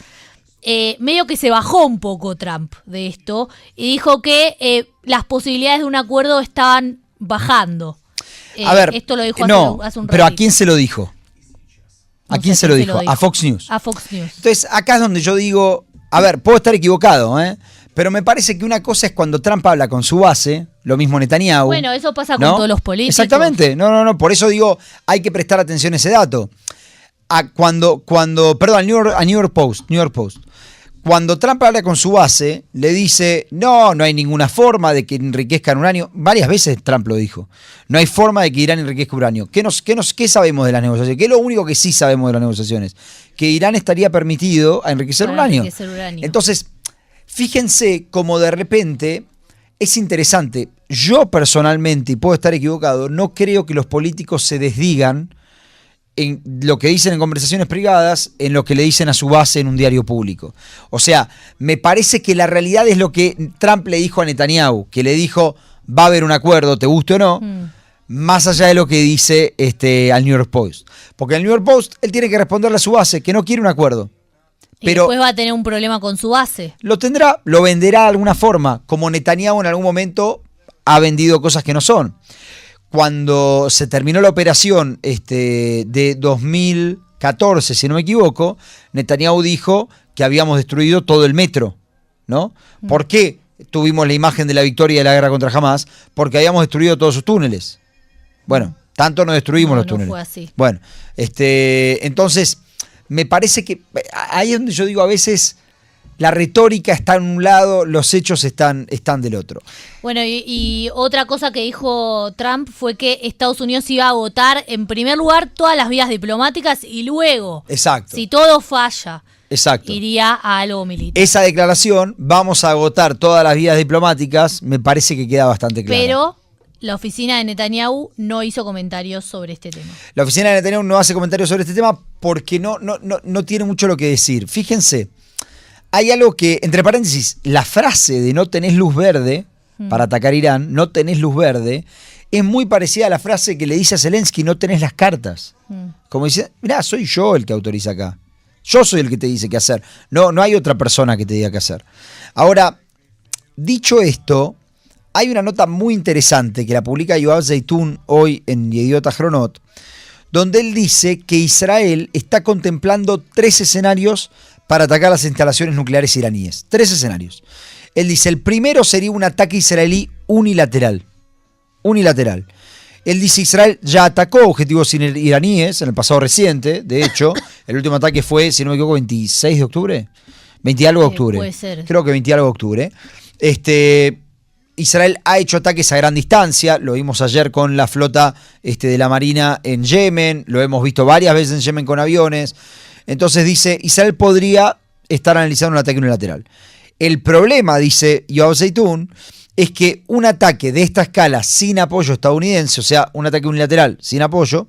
medio que se bajó un poco Trump de esto y dijo que las posibilidades de un acuerdo estaban bajando. A ver, esto lo dijo hace un ratito. Pero ¿a quién se lo dijo? ¿A quién se lo dijo? A Fox News. A Fox News. Entonces, acá es donde yo digo, a ver, puedo estar equivocado, pero me parece que una cosa es cuando Trump habla con su base, lo mismo Netanyahu. Bueno, eso pasa con todos los políticos. Exactamente, no, por eso digo, hay que prestar atención a ese dato. Perdón, al New York Post. Cuando Trump habla con su base, le dice, no hay ninguna forma de que enriquezcan uranio. Varias veces Trump lo dijo. No hay forma de que Irán enriquezca uranio. ¿Qué sabemos de las negociaciones? ¿Qué es lo único que sí sabemos de las negociaciones? Que Irán estaría permitido a enriquecer uranio. Entonces, fíjense cómo de repente es interesante. Yo personalmente, y puedo estar equivocado, no creo que los políticos se desdigan en lo que dicen en conversaciones privadas, en lo que le dicen a su base en un diario público. O sea, me parece que la realidad es lo que Trump le dijo a Netanyahu, que le dijo, va a haber un acuerdo, te guste o no, más allá de lo que dice al New York Post. Porque el New York Post, él tiene que responderle a su base que no quiere un acuerdo. Pero y después va a tener un problema con su base. Lo tendrá, lo venderá de alguna forma, como Netanyahu en algún momento ha vendido cosas que no son. Cuando se terminó la operación de 2014, si no me equivoco, Netanyahu dijo que habíamos destruido todo el metro, ¿no? ¿Por qué tuvimos la imagen de la victoria de la guerra contra Hamas? Porque habíamos destruido todos sus túneles. Bueno, tanto no destruimos los túneles. No fue así. Bueno, entonces, me parece que ahí es donde yo digo a veces la retórica está en un lado, los hechos están del otro. Bueno, y otra cosa que dijo Trump fue que Estados Unidos iba a agotar en primer lugar todas las vías diplomáticas y luego, exacto, si todo falla, exacto, iría a algo militar. Esa declaración, vamos a agotar todas las vías diplomáticas, me parece que queda bastante clara. Pero la oficina de Netanyahu no hizo comentarios sobre este tema. La oficina de Netanyahu no hace comentarios sobre este tema porque no tiene mucho lo que decir. Fíjense, hay algo que, entre paréntesis, la frase de no tenés luz verde para atacar Irán, no tenés luz verde, es muy parecida a la frase que le dice a Zelensky, no tenés las cartas. Como dice, mirá, soy yo el que autoriza acá. Yo soy el que te dice qué hacer. No hay otra persona que te diga qué hacer. Ahora, dicho esto, hay una nota muy interesante que la publica Yoav Zeitun hoy en Yediot Ahronot, donde él dice que Israel está contemplando 3 escenarios para atacar las instalaciones nucleares iraníes. 3 escenarios. Él dice, el primero sería un ataque israelí unilateral. Unilateral. Él dice, Israel ya atacó objetivos iraníes en el pasado reciente. De hecho, el último ataque fue, si no me equivoco, 26 de octubre. 20 y algo de octubre. Puede ser. Creo que 20 y algo de octubre. Israel ha hecho ataques a gran distancia, lo vimos ayer con la flota de la Marina en Yemen, lo hemos visto varias veces en Yemen con aviones. Entonces dice, Israel podría estar analizando un ataque unilateral. El problema, dice Yoav Zeitun, es que un ataque de esta escala sin apoyo estadounidense, o sea, un ataque unilateral sin apoyo,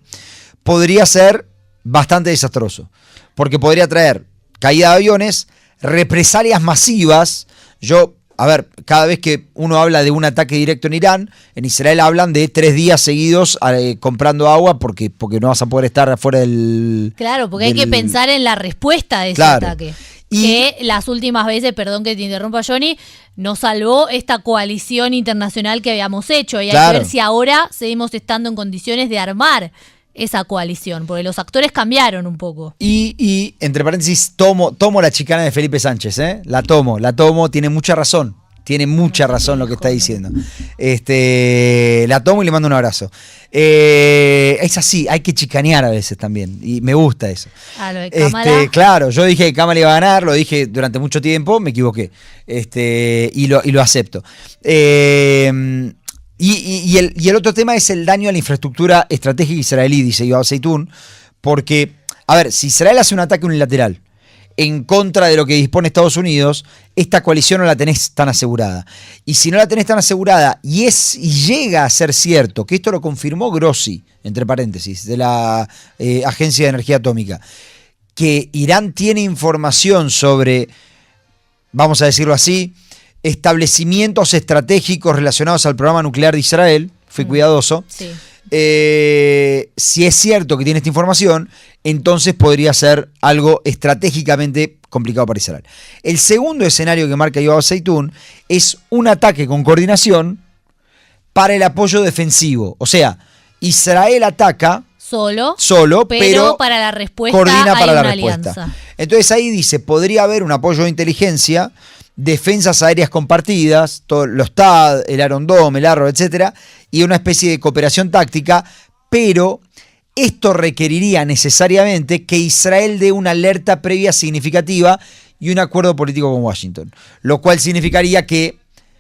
podría ser bastante desastroso. Porque podría traer caída de aviones, represalias masivas. A ver, cada vez que uno habla de un ataque directo en Irán, en Israel hablan de 3 días seguidos comprando agua porque no vas a poder estar afuera del... Claro, porque hay que pensar en la respuesta de ese ataque. Que las últimas veces, perdón que te interrumpa Johnny, nos salvó esta coalición internacional que habíamos hecho. Y hay que ver si ahora seguimos estando en condiciones de armar esa coalición, porque los actores cambiaron un poco. Y entre paréntesis, tomo la chicana de Felipe Sánchez, la tomo, tiene mucha razón lo que está diciendo. La tomo y le mando un abrazo. Es así, hay que chicanear a veces también, y me gusta eso. Lo de Kamala. Claro, yo dije que Kamala iba a ganar, lo dije durante mucho tiempo, me equivoqué, y lo acepto. Y el otro tema es el daño a la infraestructura estratégica israelí, dice Yoav Zeitun, porque, a ver, si Israel hace un ataque unilateral en contra de lo que dispone Estados Unidos, esta coalición no la tenés tan asegurada. Y si no la tenés tan asegurada, y llega a ser cierto, que esto lo confirmó Grossi, entre paréntesis, de la Agencia de Energía Atómica, que Irán tiene información sobre, vamos a decirlo así, establecimientos estratégicos relacionados al programa nuclear de Israel, fui cuidadoso, sí. Si es cierto que tiene esta información, entonces podría ser algo estratégicamente complicado para Israel. El segundo escenario que marca Yoav Zeitun es un ataque con coordinación para el apoyo defensivo. O sea, Israel ataca solo, pero para la respuesta coordina hay para una la respuesta. alianza. Entonces ahí dice, podría haber un apoyo de inteligencia, defensas aéreas compartidas, todos los TAD, el Iron Dome, el Arrow, etcétera, y una especie de cooperación táctica, pero esto requeriría necesariamente que Israel dé una alerta previa significativa y un acuerdo político con Washington, lo cual significaría que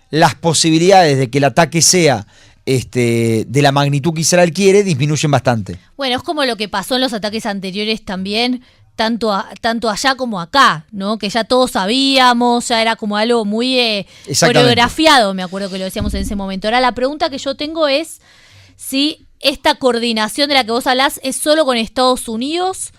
las posibilidades de que el ataque sea de la magnitud que Israel quiere disminuyen bastante. Bueno, es como lo que pasó en los ataques anteriores también, tanto allá como acá, ¿no? Que ya todos sabíamos, ya era como algo muy coreografiado, me acuerdo que lo decíamos en ese momento. Ahora la pregunta que yo tengo es si esta coordinación de la que vos hablás es solo con Estados Unidos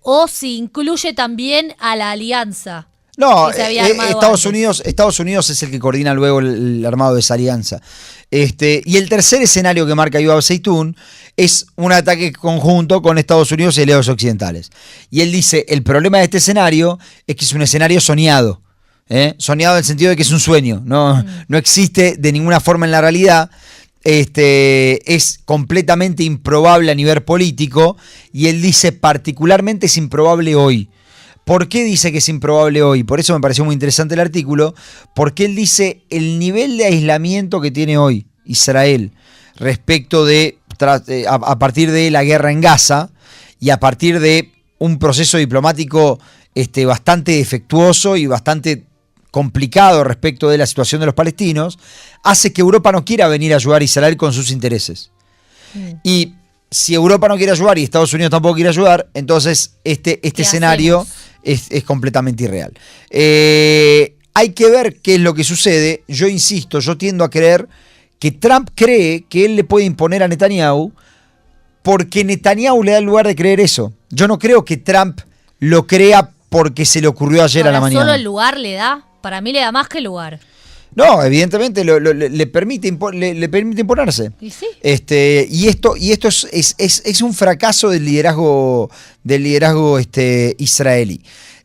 o si incluye también a la alianza. No, que se había armado Estados Unidos es el que coordina luego el armado de esa alianza. Y el tercer escenario que marca Yoav Zeitún es un ataque conjunto con Estados Unidos y aliados occidentales. Y él dice, el problema de este escenario es que es un escenario soñado. Soñado en el sentido de que es un sueño, no existe de ninguna forma en la realidad. Es completamente improbable a nivel político, y él dice particularmente es improbable hoy. ¿Por qué dice que es improbable hoy? Por eso me pareció muy interesante el artículo, porque él dice el nivel de aislamiento que tiene hoy Israel respecto de, a partir de la guerra en Gaza y a partir de un proceso diplomático bastante defectuoso y bastante complicado respecto de la situación de los palestinos, hace que Europa no quiera venir a ayudar a Israel con sus intereses. Y si Europa no quiere ayudar y Estados Unidos tampoco quiere ayudar, entonces este escenario es completamente irreal. Hay que ver qué es lo que sucede. Yo insisto, yo tiendo a creer que Trump cree que él le puede imponer a Netanyahu porque Netanyahu le da el lugar de creer eso. Yo no creo que Trump lo crea porque se le ocurrió ayer a la mañana. ¿Solo el lugar le da? Para mí le da más que el lugar. No, evidentemente le permite imponerse. ¿Y sí? Y esto es un fracaso del liderazgo israelí.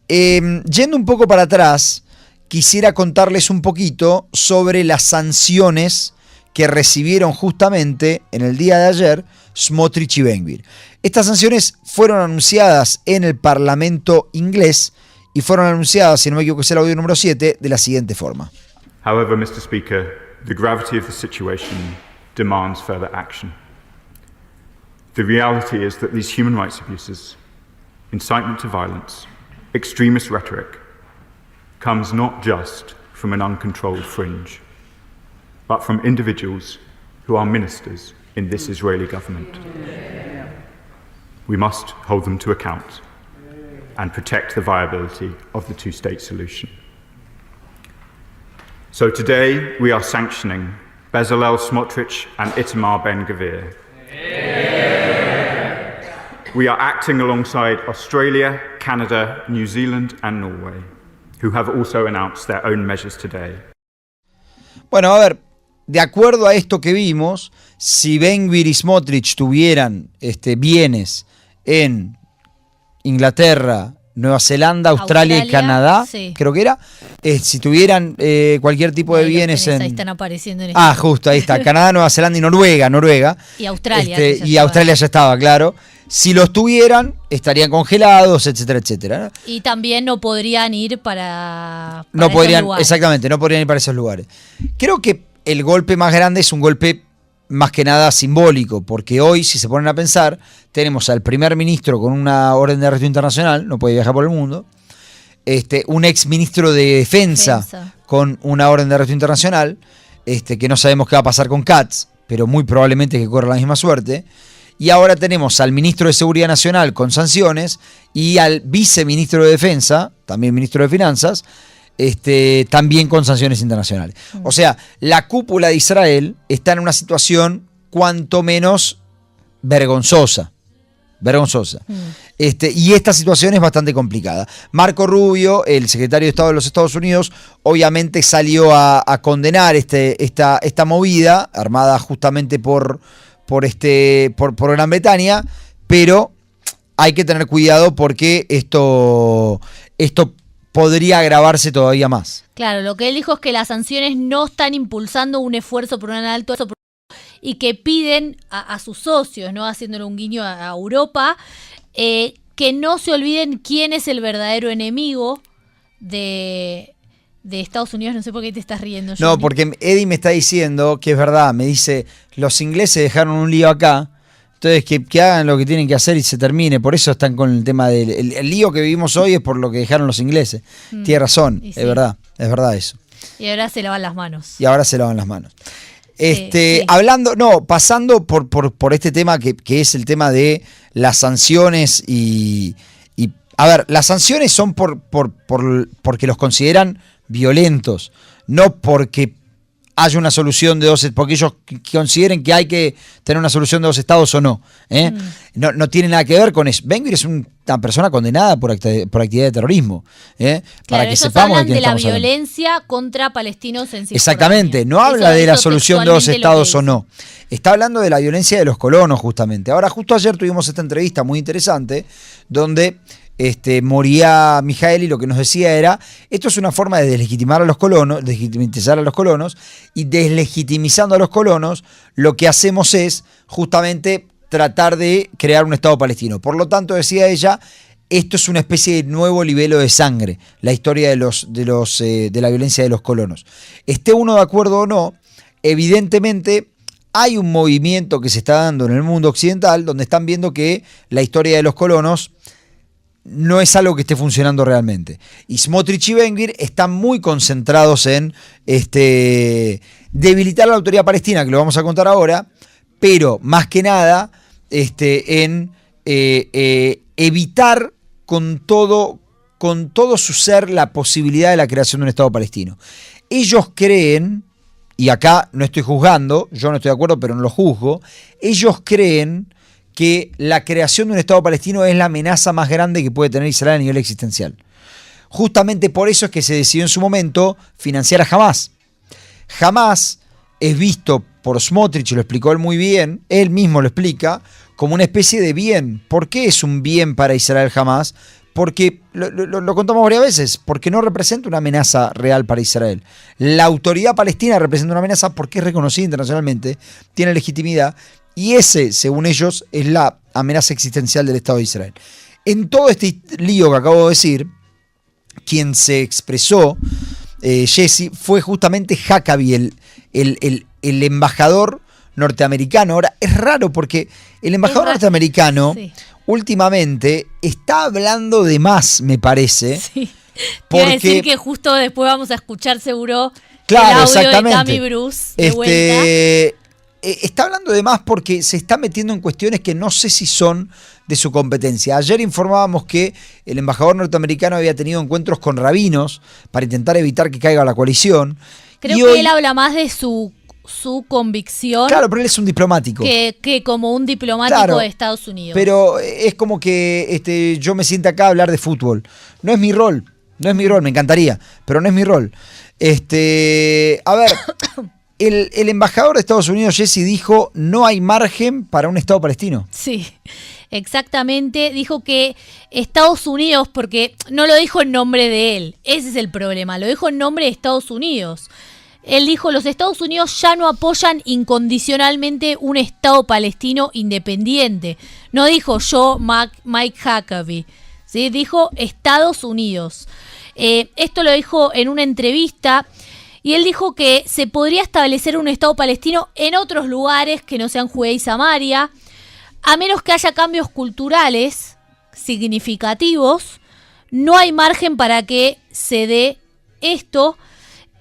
Yendo un poco para atrás, quisiera contarles un poquito sobre las sanciones que recibieron justamente en el día de ayer Smotrich y Ben Gvir. Estas sanciones fueron anunciadas en el Parlamento inglés y fueron anunciadas, si no me equivoco, es el audio número 7, de la siguiente forma. However, Mr. Speaker, the gravity of the situation demands further action. The reality is that these human rights abuses, incitement to violence, extremist rhetoric, comes not just from an uncontrolled fringe, but from individuals who are ministers in this Israeli government. We must hold them to account and protect the viability of the two-state solution. So today we are sanctioning Bezalel Smotrich and Itamar Ben-Gvir. We are acting alongside Australia, Canada, New Zealand and Norway, who have also announced their own measures today. Bueno, a ver, de acuerdo a esto que vimos, si Ben-Gvir y Smotrich tuvieran bienes en Inglaterra, Nueva Zelanda, Australia y Canadá, sí, creo que era, si tuvieran cualquier tipo de bienes en... Ahí están apareciendo en justo, ahí está, Canadá, Nueva Zelanda y Noruega. Y Australia. Australia ya estaba, claro. Si los tuvieran, estarían congelados, etcétera, etcétera. Y también no podrían ir para no podrían, esos lugares. Exactamente, no podrían ir para esos lugares. Creo que el golpe más grande es un golpe más que nada simbólico, porque hoy, si se ponen a pensar, tenemos al primer ministro con una orden de arresto internacional, no puede viajar por el mundo, un ex ministro de defensa con una orden de arresto internacional, que no sabemos qué va a pasar con Katz, pero muy probablemente que corra la misma suerte, y ahora tenemos al ministro de Seguridad Nacional con sanciones y al viceministro de Defensa, también ministro de Finanzas, también con sanciones internacionales. O sea, la cúpula de Israel está en una situación cuanto menos vergonzosa. Y esta situación es bastante complicada. Marco Rubio, el secretario de Estado de los Estados Unidos, obviamente salió a condenar esta movida, armada justamente por Gran Bretaña, pero hay que tener cuidado porque esto podría agravarse todavía más. Claro, lo que él dijo es que las sanciones no están impulsando un esfuerzo por un alto y que piden a sus socios, ¿no? Haciéndole un guiño a Europa, que no se olviden quién es el verdadero enemigo de Estados Unidos. No sé por qué te estás riendo, Johnny. No, porque Eddie me está diciendo que es verdad. Me dice, los ingleses dejaron un lío acá. Entonces, que hagan lo que tienen que hacer y se termine. Por eso están con el tema del el lío que vivimos hoy es por lo que dejaron los ingleses. Tiene razón, sí. es verdad eso. Y ahora se lavan las manos. Sí. Pasando por este tema que es el tema de las sanciones y a ver, las sanciones son porque los consideran violentos, no porque haya una solución de dos, porque ellos consideren que hay que tener una solución de dos estados o no. No tiene nada que ver con eso. Ben-Gvir es una persona condenada por actividad de terrorismo. Claro, para que ellos sepamos hablan de la estamos hablando. violencia contra palestinos en Cisjordania. Exactamente, no habla de la solución de dos estados o no. Está hablando de la violencia de los colonos, justamente. Ahora, justo ayer tuvimos esta entrevista muy interesante, donde Moria Mijaeli lo que nos decía era, esto es una forma de deslegitimar a los colonos, deslegitimizar a los colonos, y deslegitimizando a los colonos, lo que hacemos es justamente tratar de crear un Estado palestino. Por lo tanto, decía ella, esto es una especie de nuevo libelo de sangre, la historia de la violencia de los colonos. Esté uno de acuerdo o no, evidentemente hay un movimiento que se está dando en el mundo occidental donde están viendo que la historia de los colonos no es algo que esté funcionando realmente. Y Smotrich y Ben-Gvir están muy concentrados en debilitar la autoridad palestina, que lo vamos a contar ahora, pero más que nada en evitar con todo su ser la posibilidad de la creación de un Estado palestino. Ellos creen, y acá no estoy juzgando, yo no estoy de acuerdo, pero no lo juzgo, ellos creen que la creación de un Estado palestino es la amenaza más grande que puede tener Israel a nivel existencial. Justamente por eso es que se decidió en su momento financiar a Hamás. Hamás es visto por Smotrich, lo explicó él muy bien, él mismo lo explica, como una especie de bien. ¿Por qué es un bien para Israel Hamás? Porque, lo contamos varias veces, porque no representa una amenaza real para Israel. La autoridad palestina representa una amenaza porque es reconocida internacionalmente, tiene legitimidad, y ese, según ellos, es la amenaza existencial del Estado de Israel. En todo este lío que acabo de decir, quien se expresó, Jesse, fue justamente Huckabee, el embajador norteamericano. Ahora, es raro porque el embajador norteamericano últimamente está hablando de más, me parece. Sí. Porque iba a decir que justo después vamos a escuchar seguro el audio de Tammy Bruce de vuelta. Está hablando de más porque se está metiendo en cuestiones que no sé si son de su competencia. Ayer informábamos que el embajador norteamericano había tenido encuentros con rabinos para intentar evitar que caiga la coalición. Creo que hoy él habla más de su convicción. Claro, pero él es un diplomático. Que como un diplomático de Estados Unidos. Pero es como que yo me siento acá a hablar de fútbol. No es mi rol, me encantaría, pero no es mi rol. A ver... El embajador de Estados Unidos, Jesse, dijo no hay margen para un Estado palestino. Sí, exactamente. Dijo que Estados Unidos, porque no lo dijo en nombre de él, ese es el problema, lo dijo en nombre de Estados Unidos. Él dijo, los Estados Unidos ya no apoyan incondicionalmente un Estado palestino independiente. No dijo yo, Mike Huckabee, ¿sí? Dijo Estados Unidos. Esto lo dijo en una entrevista. Y él dijo que se podría establecer un Estado palestino en otros lugares que no sean Judea y Samaria, a menos que haya cambios culturales significativos. No hay margen para que se dé esto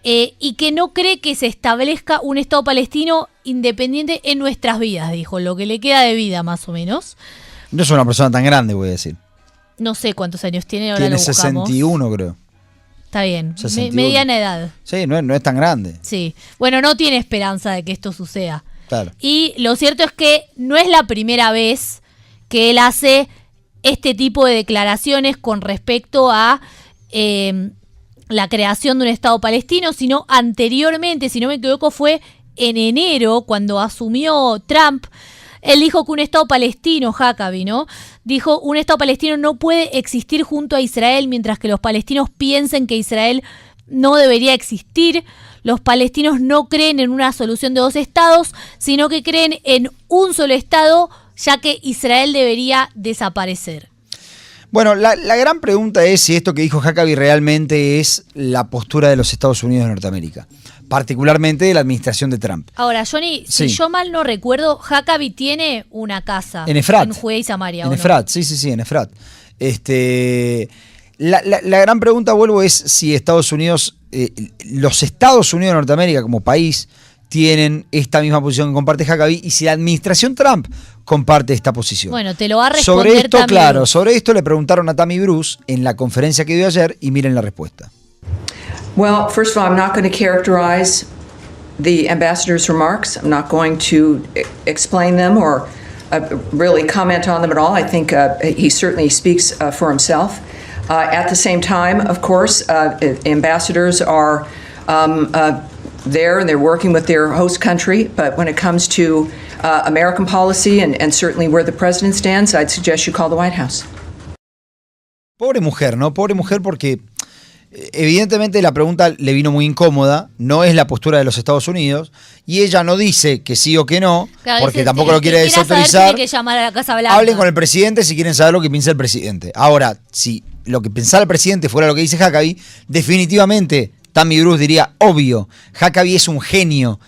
y que no cree que se establezca un Estado palestino independiente en nuestras vidas, dijo, lo que le queda de vida más o menos. No es una persona tan grande, voy a decir. No sé cuántos años tiene, ahora tiene lo buscamos. 61, creo. Está bien, mediana edad. Sí, no es tan grande. Sí, bueno, no tiene esperanza de que esto suceda. Claro. Y lo cierto es que no es la primera vez que él hace este tipo de declaraciones con respecto a la creación de un Estado palestino, sino anteriormente, si no me equivoco, fue en enero cuando asumió Trump. Él dijo que un Estado palestino, Huckabee, ¿no? Dijo, un Estado palestino no puede existir junto a Israel mientras que los palestinos piensen que Israel no debería existir. Los palestinos no creen en una solución de dos estados, sino que creen en un solo estado, ya que Israel debería desaparecer. Bueno, la gran pregunta es si esto que dijo Huckabee realmente es la postura de los Estados Unidos de Norteamérica, particularmente de la administración de Trump. Ahora, Johnny, si yo mal no recuerdo, Huckabee tiene una casa en Efrat, en Judea y Samaria. En Efrat, sí, en Efrat. La gran pregunta, vuelvo, es si Estados Unidos, los Estados Unidos de Norteamérica como país, tienen esta misma posición que comparte Huckabee y si la administración Trump comparte esta posición. Bueno, te lo va a responder sobre esto, Tammy claro, Bruce. Sobre esto le preguntaron a Tammy Bruce en la conferencia que dio ayer y miren la respuesta. Well, first of all, I'm not going to characterize the ambassador's remarks. I'm not going to explain them or really comment on them at all. I think he certainly speaks for himself. At the same time, of course, ambassadors are there and they're working with their host country, but when it comes to American policy and certainly where the president stands, I'd suggest you call the White House. Pobre mujer, ¿no? Pobre mujer porque evidentemente la pregunta le vino muy incómoda, no es la postura de los Estados Unidos, y ella no dice que sí o que no, claro, porque tampoco lo quiere desautorizar. Tiene que llamar a la Casa Blanca. Hablen con el presidente si quieren saber lo que piensa el presidente. Ahora, si lo que pensara el presidente fuera lo que dice Huckabee, definitivamente Tammy Bruce diría, obvio, Huckabee es un genio.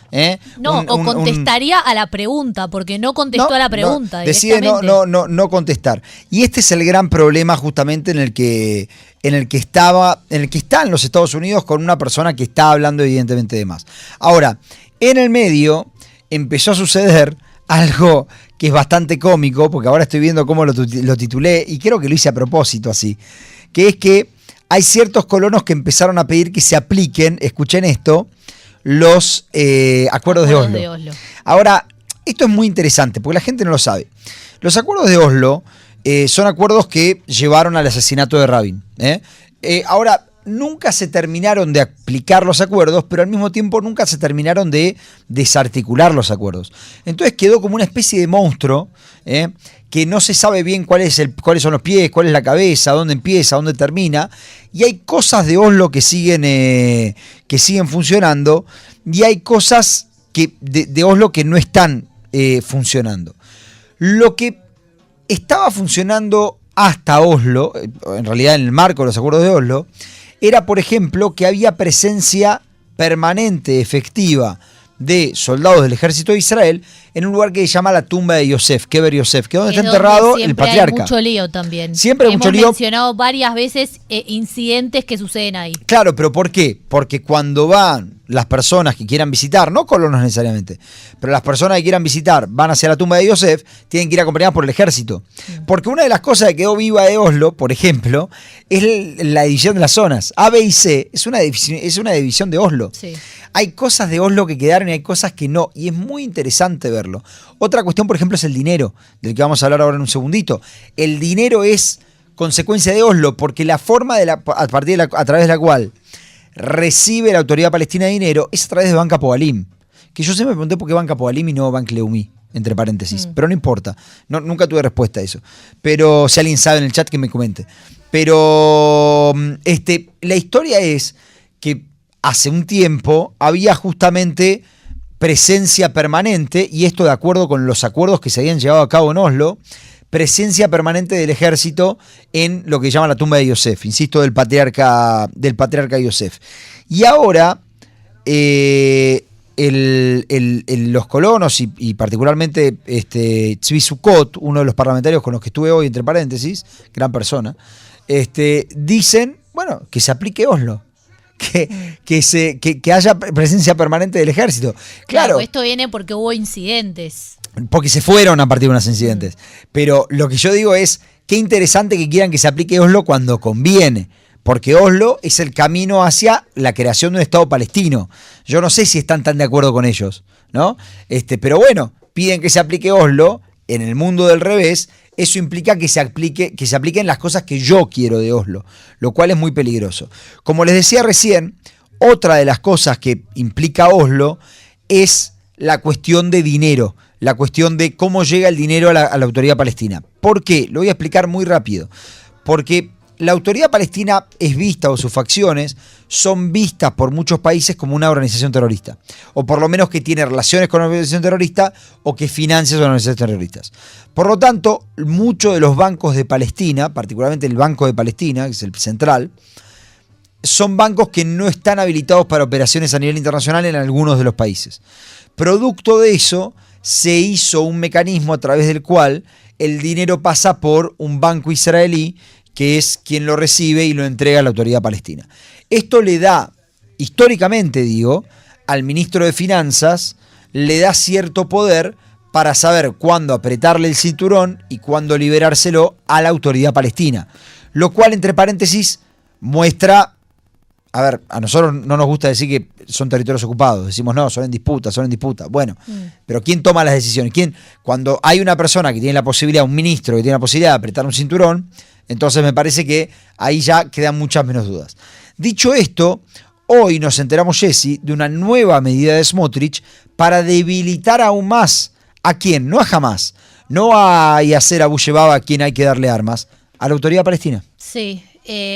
No, contestaría a la pregunta, porque no contestó a la pregunta. Decide no contestar. Y este es el gran problema justamente en el que está en los Estados Unidos con una persona que está hablando evidentemente de más. Ahora, en el medio empezó a suceder algo que es bastante cómico, porque ahora estoy viendo cómo lo titulé, y creo que lo hice a propósito así, que es que hay ciertos colonos que empezaron a pedir que se apliquen, escuchen esto, los acuerdos de Oslo. Ahora, esto es muy interesante, porque la gente no lo sabe. Los acuerdos de Oslo son acuerdos que llevaron al asesinato de Rabin. Ahora, nunca se terminaron de aplicar los acuerdos, pero al mismo tiempo nunca se terminaron de desarticular los acuerdos. Entonces quedó como una especie de monstruo, que no se sabe bien cuáles son los pies, cuál es la cabeza, dónde empieza, dónde termina, y hay cosas de Oslo que siguen funcionando, y hay cosas de Oslo que no están funcionando. Lo que estaba funcionando hasta Oslo, en realidad en el marco de los acuerdos de Oslo, era, por ejemplo, que había presencia permanente, efectiva, de soldados del ejército de Israel en un lugar que se llama la tumba de Yosef, Kever Yosef, que es donde está enterrado el patriarca. Hay mucho lío también. Siempre hay mucho lío. Hemos mencionado varias veces incidentes que suceden ahí. Claro, pero ¿por qué? Porque cuando van las personas que quieran visitar, no colonos necesariamente, pero las personas que quieran visitar van hacia la tumba de Yosef, tienen que ir acompañadas por el ejército. Porque una de las cosas que quedó viva de Oslo, por ejemplo, es la división de las zonas. A, B y C es una división de Oslo. Sí. Hay cosas de Oslo que quedaron y hay cosas que no, y es muy interesante verlo. Otra cuestión, por ejemplo, es el dinero, del que vamos a hablar ahora en un segundito. El dinero es consecuencia de Oslo, porque la forma a través de la cual recibe la autoridad palestina dinero es a través de Banca Poalim. Que yo siempre me pregunté por qué Banca Poalim y no Bank Leumi, entre paréntesis. Pero no importa, nunca tuve respuesta a eso. Pero si alguien sabe en el chat que me comente. Pero la historia es que hace un tiempo había justamente presencia permanente, y esto de acuerdo con los acuerdos que se habían llevado a cabo en Oslo, presencia permanente del ejército en lo que llama la tumba de Yosef, insisto, del patriarca Yosef. Y ahora los colonos y particularmente Tzvi Sukkot, uno de los parlamentarios con los que estuve hoy, entre paréntesis, gran persona, dicen, bueno, que se aplique Oslo. Que haya presencia permanente del ejército. Claro, esto viene porque hubo incidentes. Porque se fueron a partir de unos incidentes. Pero lo que yo digo es, qué interesante que quieran que se aplique Oslo cuando conviene. Porque Oslo es el camino hacia la creación de un Estado palestino. Yo no sé si están tan de acuerdo con ellos, ¿no? Pero bueno, piden que se aplique Oslo. En el mundo del revés, eso implica que se apliquen las cosas que yo quiero de Oslo, lo cual es muy peligroso. Como les decía recién, otra de las cosas que implica Oslo es la cuestión de dinero, la cuestión de cómo llega el dinero a la autoridad palestina. ¿Por qué? Lo voy a explicar muy rápido. Porque la autoridad palestina es vista, o sus facciones son vistas por muchos países como una organización terrorista, o por lo menos que tiene relaciones con una organización terrorista o que financia sus organizaciones terroristas. Por lo tanto, muchos de los bancos de Palestina, particularmente el Banco de Palestina, que es el central, son bancos que no están habilitados para operaciones a nivel internacional en algunos de los países. Producto de eso, se hizo un mecanismo a través del cual el dinero pasa por un banco israelí, que es quien lo recibe y lo entrega a la autoridad palestina. Esto le da, históricamente digo, al ministro de Finanzas, le da cierto poder para saber cuándo apretarle el cinturón y cuándo liberárselo a la autoridad palestina. Lo cual, entre paréntesis, muestra a ver, a nosotros no nos gusta decir que son territorios ocupados. Decimos, no, son en disputa. Bueno, pero ¿quién toma las decisiones? Cuando hay una persona que tiene la posibilidad, un ministro que tiene la posibilidad de apretar un cinturón, entonces me parece que ahí ya quedan muchas menos dudas. Dicho esto, hoy nos enteramos, Jessy, de una nueva medida de Smotrich para debilitar aún más. ¿A quién? No a Hamas, no a Yasser Abu Shebab, a quien hay que darle armas, a la autoridad palestina. Sí.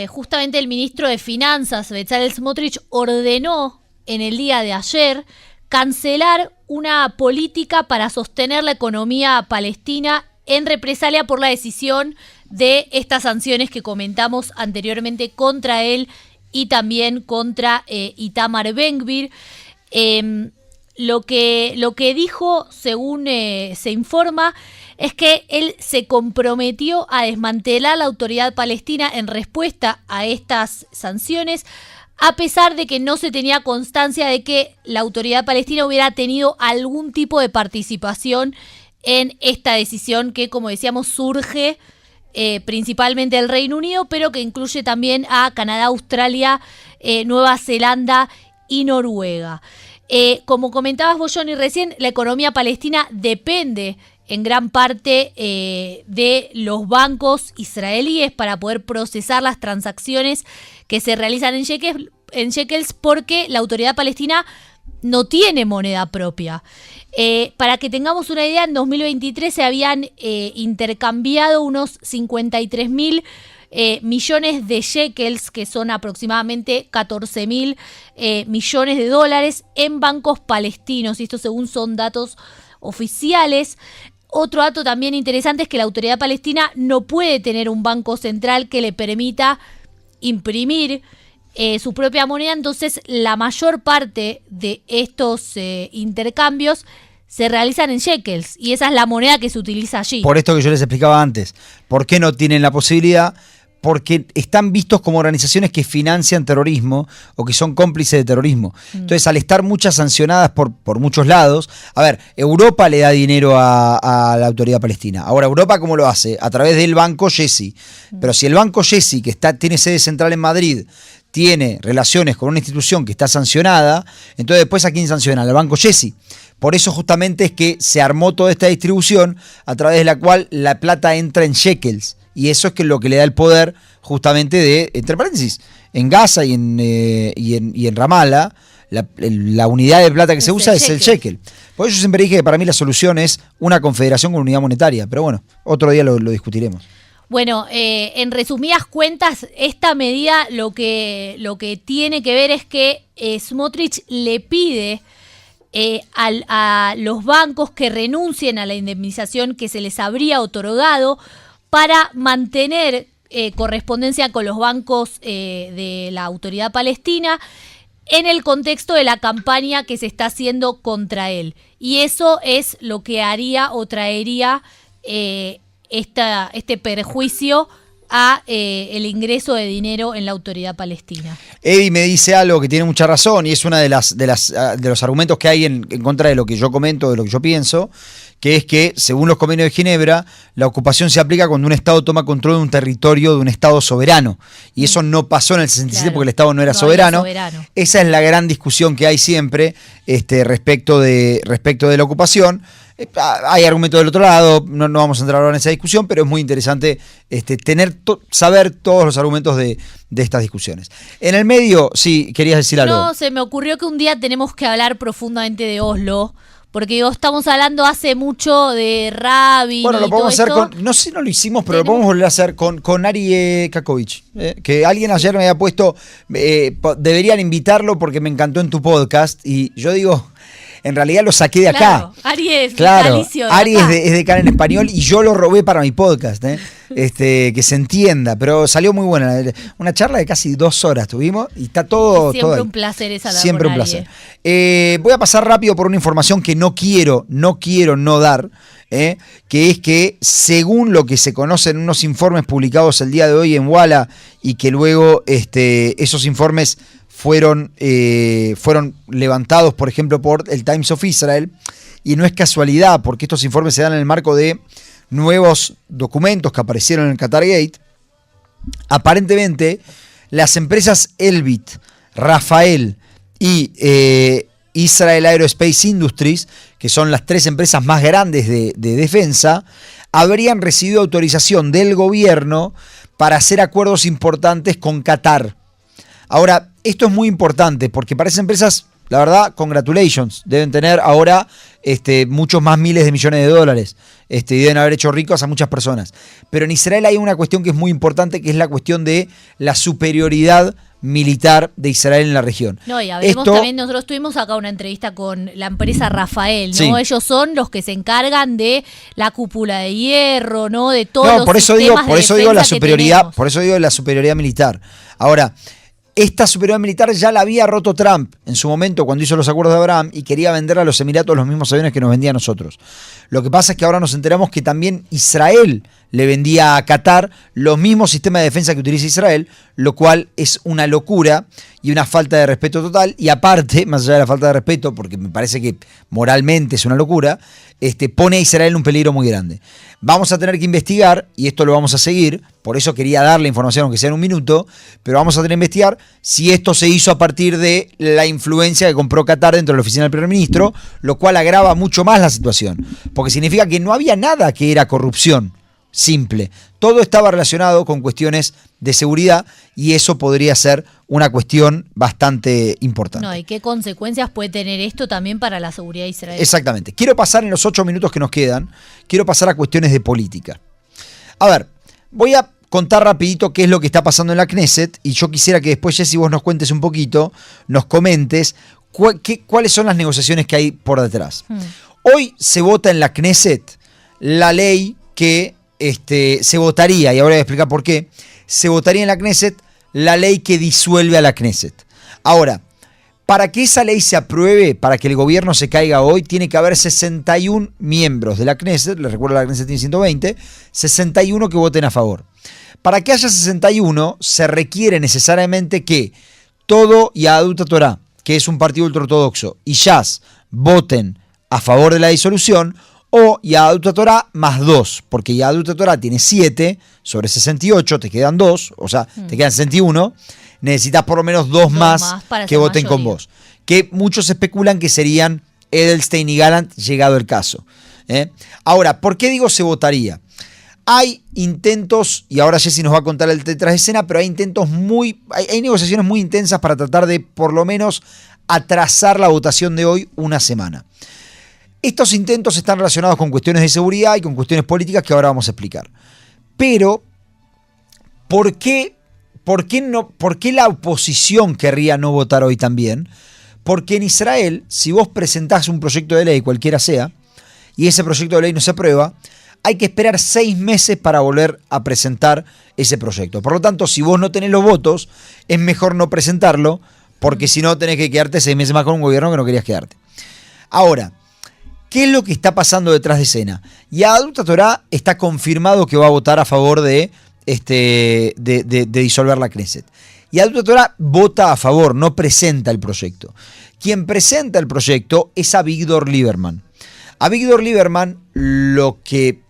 Justamente el ministro de Finanzas, Bezalel Smotrich, ordenó en el día de ayer cancelar una política para sostener la economía palestina en represalia por la decisión de estas sanciones que comentamos anteriormente contra él y también contra Itamar Ben-Gvir. Lo que dijo, según se informa, es que él se comprometió a desmantelar la autoridad palestina en respuesta a estas sanciones, a pesar de que no se tenía constancia de que la autoridad palestina hubiera tenido algún tipo de participación en esta decisión que, como decíamos, surge principalmente del Reino Unido, pero que incluye también a Canadá, Australia, Nueva Zelanda y Noruega. Como comentabas vos, Johnny, recién, la economía palestina depende en gran parte de los bancos israelíes para poder procesar las transacciones que se realizan en shekels, porque la autoridad palestina no tiene moneda propia. Para que tengamos una idea, en 2023 se habían intercambiado unos 53.000 millones de shekels, que son aproximadamente 14.000 millones de dólares, en bancos palestinos, y esto según son datos oficiales. Otro dato también interesante es que la autoridad palestina no puede tener un banco central que le permita imprimir su propia moneda, entonces la mayor parte de estos intercambios se realizan en shekels, y esa es la moneda que se utiliza allí. Por esto que yo les explicaba antes, ¿por qué no tienen la posibilidad? Porque están vistos como organizaciones que financian terrorismo o que son cómplices de terrorismo. Entonces, al estar muchas sancionadas por muchos lados, a ver, Europa le da dinero a la autoridad palestina. Ahora, ¿Europa cómo lo hace? A través del Banco Jesse. Pero si el Banco Jesse, que tiene sede central en Madrid, tiene relaciones con una institución que está sancionada, entonces después ¿a quién sanciona? Al Banco Jesse. Por eso justamente es que se armó toda esta distribución a través de la cual la plata entra en shekels. Y eso es lo que le da el poder justamente de, entre paréntesis, en Gaza y en Ramallah, la unidad de plata que se usa es el shekel. Por eso yo siempre dije que para mí la solución es una confederación con unidad monetaria. Pero bueno, otro día lo discutiremos. Bueno, en resumidas cuentas, esta medida lo que tiene que ver es que Smotrich le pide a los bancos que renuncien a la indemnización que se les habría otorgado para mantener correspondencia con los bancos de la autoridad palestina en el contexto de la campaña que se está haciendo contra él. Y eso es lo que haría o traería este perjuicio a el ingreso de dinero en la autoridad palestina. Eddie me dice algo que tiene mucha razón, y es uno de los argumentos que hay en contra de lo que yo comento, de lo que yo pienso, que es que, según los convenios de Ginebra, la ocupación se aplica cuando un Estado toma control de un territorio de un Estado soberano. Y eso no pasó en el 67, claro, porque el Estado no era soberano. Esa es la gran discusión que hay siempre respecto de la ocupación. Hay argumentos del otro lado, no vamos a entrar ahora en esa discusión, pero es muy interesante saber todos los argumentos de estas discusiones. En el medio, sí, querías decir algo. No, se me ocurrió que un día tenemos que hablar profundamente de Oslo, porque estamos hablando hace mucho de Rabin. Bueno, lo podemos hacer no sé si no lo hicimos, pero lo podemos volver a hacer con Ari Kakovich. Que alguien ayer me había puesto, deberían invitarlo porque me encantó en tu podcast, y yo digo, en realidad lo saqué de acá. Claro, Ari es vitalicio de Ari acá. Es de Cara en Español, y yo lo robé para mi podcast, que se entienda, pero salió muy buena. Una charla de casi 2 horas tuvimos y está todo. Siempre todo un placer esa hablar Siempre con un Ari, placer. Voy a pasar rápido por una información que no quiero no dar, que es que, según lo que se conoce en unos informes publicados el día de hoy en Walla, y que luego esos informes fueron levantados, por ejemplo, por el Times of Israel, y no es casualidad, porque estos informes se dan en el marco de nuevos documentos que aparecieron en el Qatar Gate. Aparentemente, las empresas Elbit, Rafael y Israel Aerospace Industries, que son las 3 empresas más grandes de defensa, habrían recibido autorización del gobierno para hacer acuerdos importantes con Qatar. Ahora, esto es muy importante porque para esas empresas, la verdad, congratulations, deben tener ahora muchos más miles de millones de dólares y deben haber hecho ricos a muchas personas. Pero en Israel hay una cuestión que es muy importante, que es la cuestión de la superioridad militar de Israel en la región. No, y hablemos también, nosotros tuvimos acá una entrevista con la empresa Rafael, ¿no? Sí. Ellos son los que se encargan de la cúpula de hierro, ¿no? De todos los sistemas por eso digo la superioridad, por eso digo la superioridad militar. Ahora, esta superioridad militar ya la había roto Trump en su momento cuando hizo los acuerdos de Abraham y quería vender a los Emiratos los mismos aviones que nos vendía a nosotros. Lo que pasa es que ahora nos enteramos que también Israel le vendía a Qatar los mismos sistemas de defensa que utiliza Israel, lo cual es una locura y una falta de respeto total. Y aparte, más allá de la falta de respeto, porque me parece que moralmente es una locura, pone a Israel en un peligro muy grande. Vamos a tener que investigar, y esto lo vamos a seguir, por eso quería dar la información, aunque sea en un minuto, pero vamos a tener que investigar si esto se hizo a partir de la influencia que compró Qatar dentro de la oficina del primer ministro, lo cual agrava mucho más la situación, porque significa que no había nada que era corrupción simple. Todo estaba relacionado con cuestiones de seguridad y eso podría ser una cuestión bastante importante. No, ¿y qué consecuencias puede tener esto también para la seguridad de Israel? Exactamente. Quiero pasar en los 8 minutos que nos quedan, quiero pasar a cuestiones de política. A ver, voy a contar rapidito qué es lo que está pasando en la Knesset y yo quisiera que después, Jessy, vos nos cuentes un poquito, nos comentes cuáles son las negociaciones que hay por detrás. Hoy se vota en la Knesset la ley que se votaría, y ahora voy a explicar por qué, se votaría en la Knesset la ley que disuelve a la Knesset. Ahora, para que esa ley se apruebe, para que el gobierno se caiga hoy, tiene que haber 61 miembros de la Knesset, les recuerdo la Knesset tiene 120, 61 que voten a favor. Para que haya 61, se requiere necesariamente que todo Yahadut Torah, que es un partido ultraortodoxo, y Shas voten a favor de la disolución, o Yahadut Torah más 2, porque Yahadut Torah tiene 7 sobre 68, te quedan 2, o sea, te quedan 61, necesitas por lo menos 2 más que voten mayoría con vos. Que muchos especulan que serían Edelstein y Gallant, llegado el caso. Ahora, ¿por qué digo se votaría? Hay intentos, y ahora Jessy nos va a contar el detrás de escena, pero hay intentos hay negociaciones muy intensas para tratar de, por lo menos, atrasar la votación de hoy una semana. Estos intentos están relacionados con cuestiones de seguridad y con cuestiones políticas que ahora vamos a explicar. Pero, ¿por qué la oposición querría no votar hoy también? Porque en Israel, si vos presentás un proyecto de ley, cualquiera sea, y ese proyecto de ley no se aprueba, hay que esperar 6 meses para volver a presentar ese proyecto. Por lo tanto, si vos no tenés los votos, es mejor no presentarlo, porque si no tenés que quedarte 6 meses más con un gobierno que no querías quedarte. Ahora, ¿qué es lo que está pasando detrás de escena? Yahadut Torah está confirmado que va a votar a favor de disolver la Knesset. Yahadut Torah vota a favor, no presenta el proyecto. Quien presenta el proyecto es Avigdor Lieberman. Avigdor Lieberman, lo que,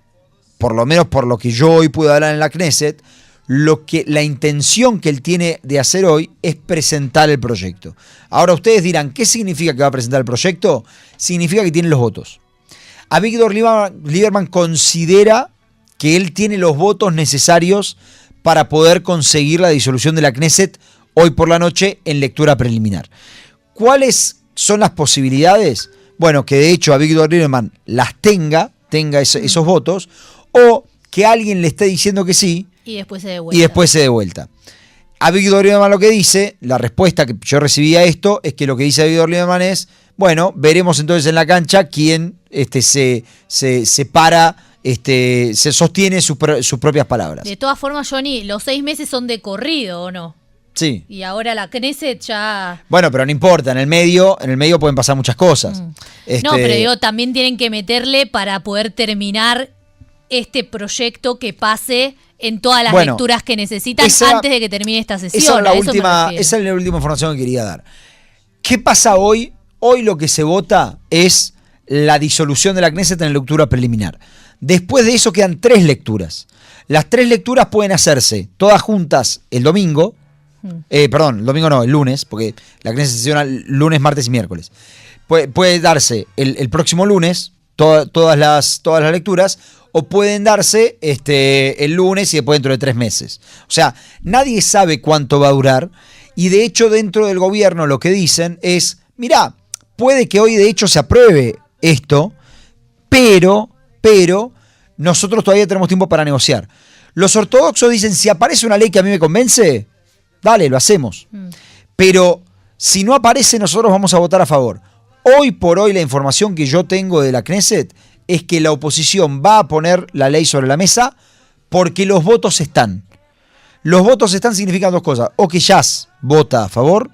por lo menos por lo que yo hoy pude hablar en la Knesset, la intención que él tiene de hacer hoy es presentar el proyecto. Ahora ustedes dirán, ¿qué significa que va a presentar el proyecto? Significa que tiene los votos. Avigdor Lieberman considera que él tiene los votos necesarios para poder conseguir la disolución de la Knesset hoy por la noche en lectura preliminar. ¿Cuáles son las posibilidades? Bueno, que de hecho Avigdor Lieberman las tenga esos votos, o que alguien le esté diciendo que sí, y después se dé vuelta. Avigdor Lieberman lo que dice, la respuesta que yo recibí a esto, es que lo que dice Avigdor Lieberman es, bueno, veremos entonces en la cancha quién se sostiene sus propias palabras. De todas formas, Johnny, los 6 meses son de corrido, ¿o no? Sí. Y ahora la Knesset ya... Bueno, pero no importa, en el medio pueden pasar muchas cosas. No, pero digo, también tienen que meterle para poder terminar este proyecto que pase en todas las lecturas que necesitan antes de que termine esta sesión. Esa es la última información que quería dar. ¿Qué pasa hoy? Hoy lo que se vota es la disolución de la Knesset en la lectura preliminar. Después de eso quedan 3 lecturas. Las 3 lecturas pueden hacerse todas juntas el domingo, Perdón, el domingo no, el lunes, porque la Knesset sesiona lunes, martes y miércoles. Puede darse el próximo lunes, todas las lecturas, o pueden darse el lunes y después dentro de 3 meses. O sea, nadie sabe cuánto va a durar, y de hecho dentro del gobierno lo que dicen es, mirá, puede que hoy de hecho se apruebe esto, pero nosotros todavía tenemos tiempo para negociar. Los ortodoxos dicen, si aparece una ley que a mí me convence, dale, lo hacemos. Pero si no aparece, nosotros vamos a votar a favor. Hoy por hoy la información que yo tengo de la Knesset es que la oposición va a poner la ley sobre la mesa porque los votos están. Los votos están significan 2 cosas. O que Jazz vota a favor,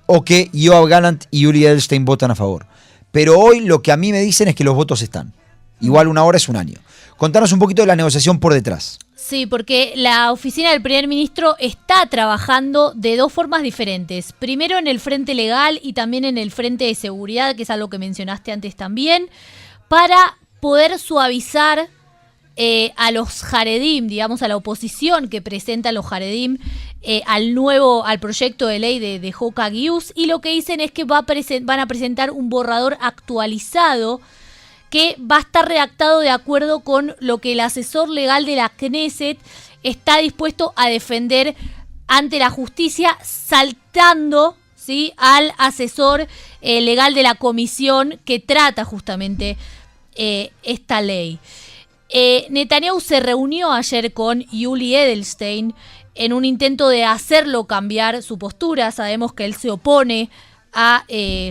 o que Yoav Gallant y Yuli Edelstein votan a favor. Pero hoy lo que a mí me dicen es que los votos están. Igual 1 hora es 1 año. Contanos un poquito de la negociación por detrás. Sí, porque la oficina del primer ministro está trabajando de 2 formas diferentes. Primero en el frente legal y también en el frente de seguridad, que es algo que mencionaste antes también, para poder suavizar a los Haredim, digamos a la oposición que presenta a los Haredim al proyecto de ley de Hok HaGius, y lo que dicen es que van a presentar un borrador actualizado que va a estar redactado de acuerdo con lo que el asesor legal de la Knesset está dispuesto a defender ante la justicia, saltando, ¿sí?, al asesor legal de la comisión que trata justamente esta ley. Netanyahu se reunió ayer con Yuli Edelstein en un intento de hacerlo cambiar su postura. Sabemos que él se opone a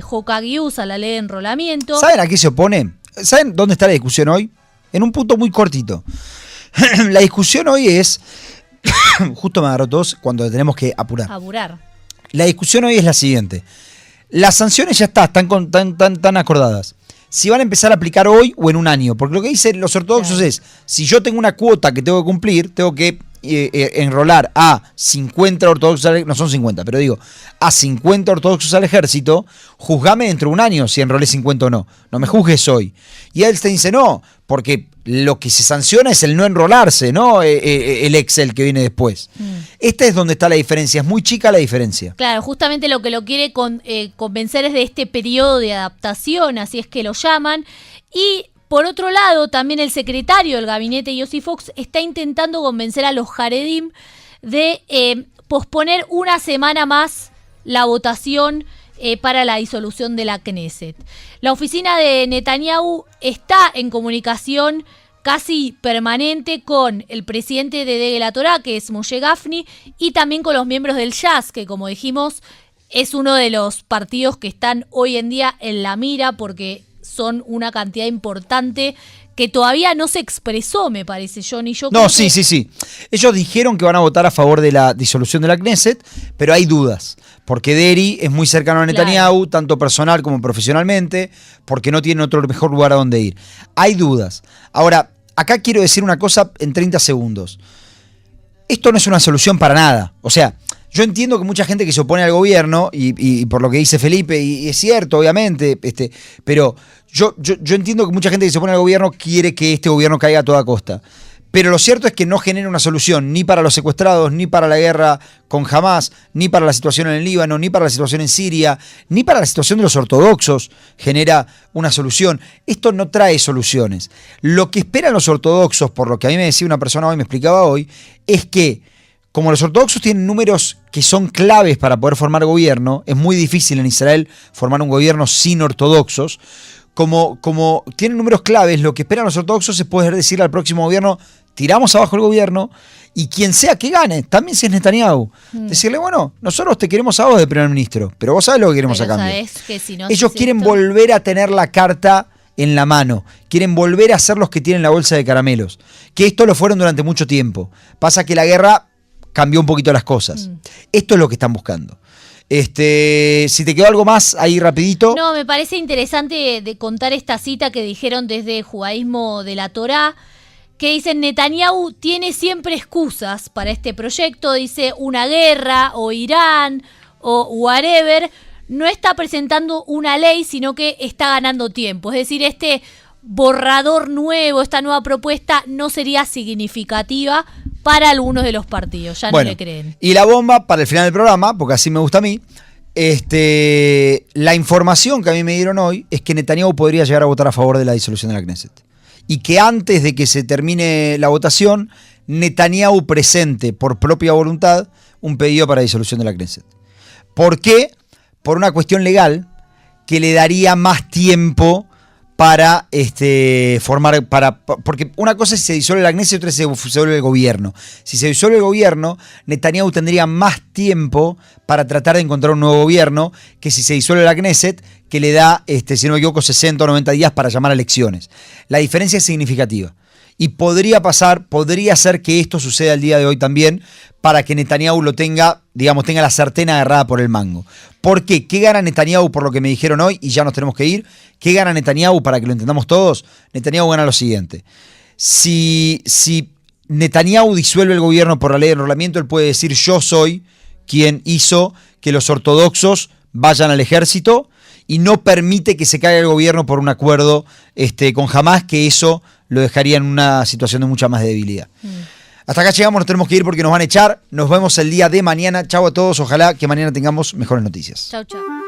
Hok HaGius, a la ley de enrolamiento. ¿Saben a qué se opone? ¿Saben dónde está la discusión hoy? En un punto muy cortito. La discusión hoy es... Justo me agarró tos cuando tenemos que apurar. La discusión hoy es la siguiente. Las sanciones ya están acordadas. Si van a empezar a aplicar hoy o en 1 año. Porque lo que dicen los ortodoxos es, si yo tengo una cuota que tengo que cumplir, tengo que enrolar a 50 ortodoxos, no son 50, pero digo, a 50 ortodoxos al ejército, juzgame dentro de 1 año si enrolé 50 o no. No me juzgues hoy. Y Edelstein dice, no, porque lo que se sanciona es el no enrolarse, no el Excel que viene después. Esta es donde está la diferencia, es muy chica la diferencia. Claro, justamente lo que lo quiere convencer es de este periodo de adaptación, así es que lo llaman. Y por otro lado, también el secretario del gabinete, Yossi Fox, está intentando convencer a los Haredim de posponer 1 semana más la votación para la disolución de la Knesset. La oficina de Netanyahu está en comunicación casi permanente con el presidente de Degel HaTorah, que es Moshe Gafni, y también con los miembros del Jazz, que como dijimos es uno de los partidos que están hoy en día en la mira porque son una cantidad importante que todavía no se expresó, me parece, John. No, sí. Ellos dijeron que van a votar a favor de la disolución de la Knesset, pero hay dudas, porque Deri es muy cercano a Netanyahu, tanto personal como profesionalmente, porque no tiene otro mejor lugar a donde ir. Hay dudas. Ahora, acá quiero decir una cosa en 30 segundos. Esto no es una solución para nada. O sea, yo entiendo que mucha gente que se opone al gobierno, y por lo que dice Felipe, y es cierto, obviamente, pero yo entiendo que mucha gente que se opone al gobierno quiere que este gobierno caiga a toda costa. Pero lo cierto es que no genera una solución ni para los secuestrados, ni para la guerra con Hamas, ni para la situación en el Líbano, ni para la situación en Siria, ni para la situación de los ortodoxos genera una solución. Esto no trae soluciones. Lo que esperan los ortodoxos, por lo que a mí me decía una persona hoy, me explicaba hoy, es que como los ortodoxos tienen números que son claves para poder formar gobierno, es muy difícil en Israel formar un gobierno sin ortodoxos. Como tienen números claves, lo que esperan los ortodoxos es poder decirle al próximo gobierno, tiramos abajo el gobierno y quien sea que gane, también si es Netanyahu, decirle, bueno, nosotros te queremos a vos de primer ministro, pero vos sabés lo que queremos a cambio. Que si no ellos quieren volver a tener la carta en la mano, quieren volver a ser los que tienen la bolsa de caramelos, que esto lo fueron durante mucho tiempo. Pasa que la guerra cambió un poquito las cosas. Esto es lo que están buscando. Si te quedó algo más ahí rapidito. No, me parece interesante de contar esta cita que dijeron desde el judaísmo de la Torá, que dicen Netanyahu tiene siempre excusas para este proyecto, dice una guerra o Irán o whatever, no está presentando una ley, sino que está ganando tiempo. Es decir, este borrador nuevo, esta nueva propuesta no sería significativa para algunos de los partidos, ya bueno, no le creen. Y la bomba para el final del programa, porque así me gusta a mí, la información que a mí me dieron hoy es que Netanyahu podría llegar a votar a favor de la disolución de la Knesset. Y que antes de que se termine la votación, Netanyahu presente por propia voluntad un pedido para disolución de la Knesset. ¿Por qué? Por una cuestión legal que le daría más tiempo para formar, porque una cosa es si se disuelve la Knesset y otra es si se disuelve el gobierno. Si se disuelve el gobierno, Netanyahu tendría más tiempo para tratar de encontrar un nuevo gobierno que si se disuelve la Knesset, que le da, si no me equivoco, 60 o 90 días para llamar a elecciones. La diferencia es significativa. Y podría ser que esto suceda el día de hoy también, para que Netanyahu lo tenga, tenga la sartén agarrada por el mango. ¿Por qué? ¿Qué gana Netanyahu por lo que me dijeron hoy? Y ya nos tenemos que ir. ¿Qué gana Netanyahu para que lo entendamos todos? Netanyahu gana lo siguiente. Si Netanyahu disuelve el gobierno por la ley de enrolamiento, él puede decir: yo soy quien hizo que los ortodoxos vayan al ejército, y no permite que se caiga el gobierno por un acuerdo con Hamás, que eso lo dejaría en una situación de mucha más debilidad. Hasta acá llegamos, nos tenemos que ir porque nos van a echar. Nos vemos el día de mañana. Chau a todos, ojalá que mañana tengamos mejores noticias. Chau, chau.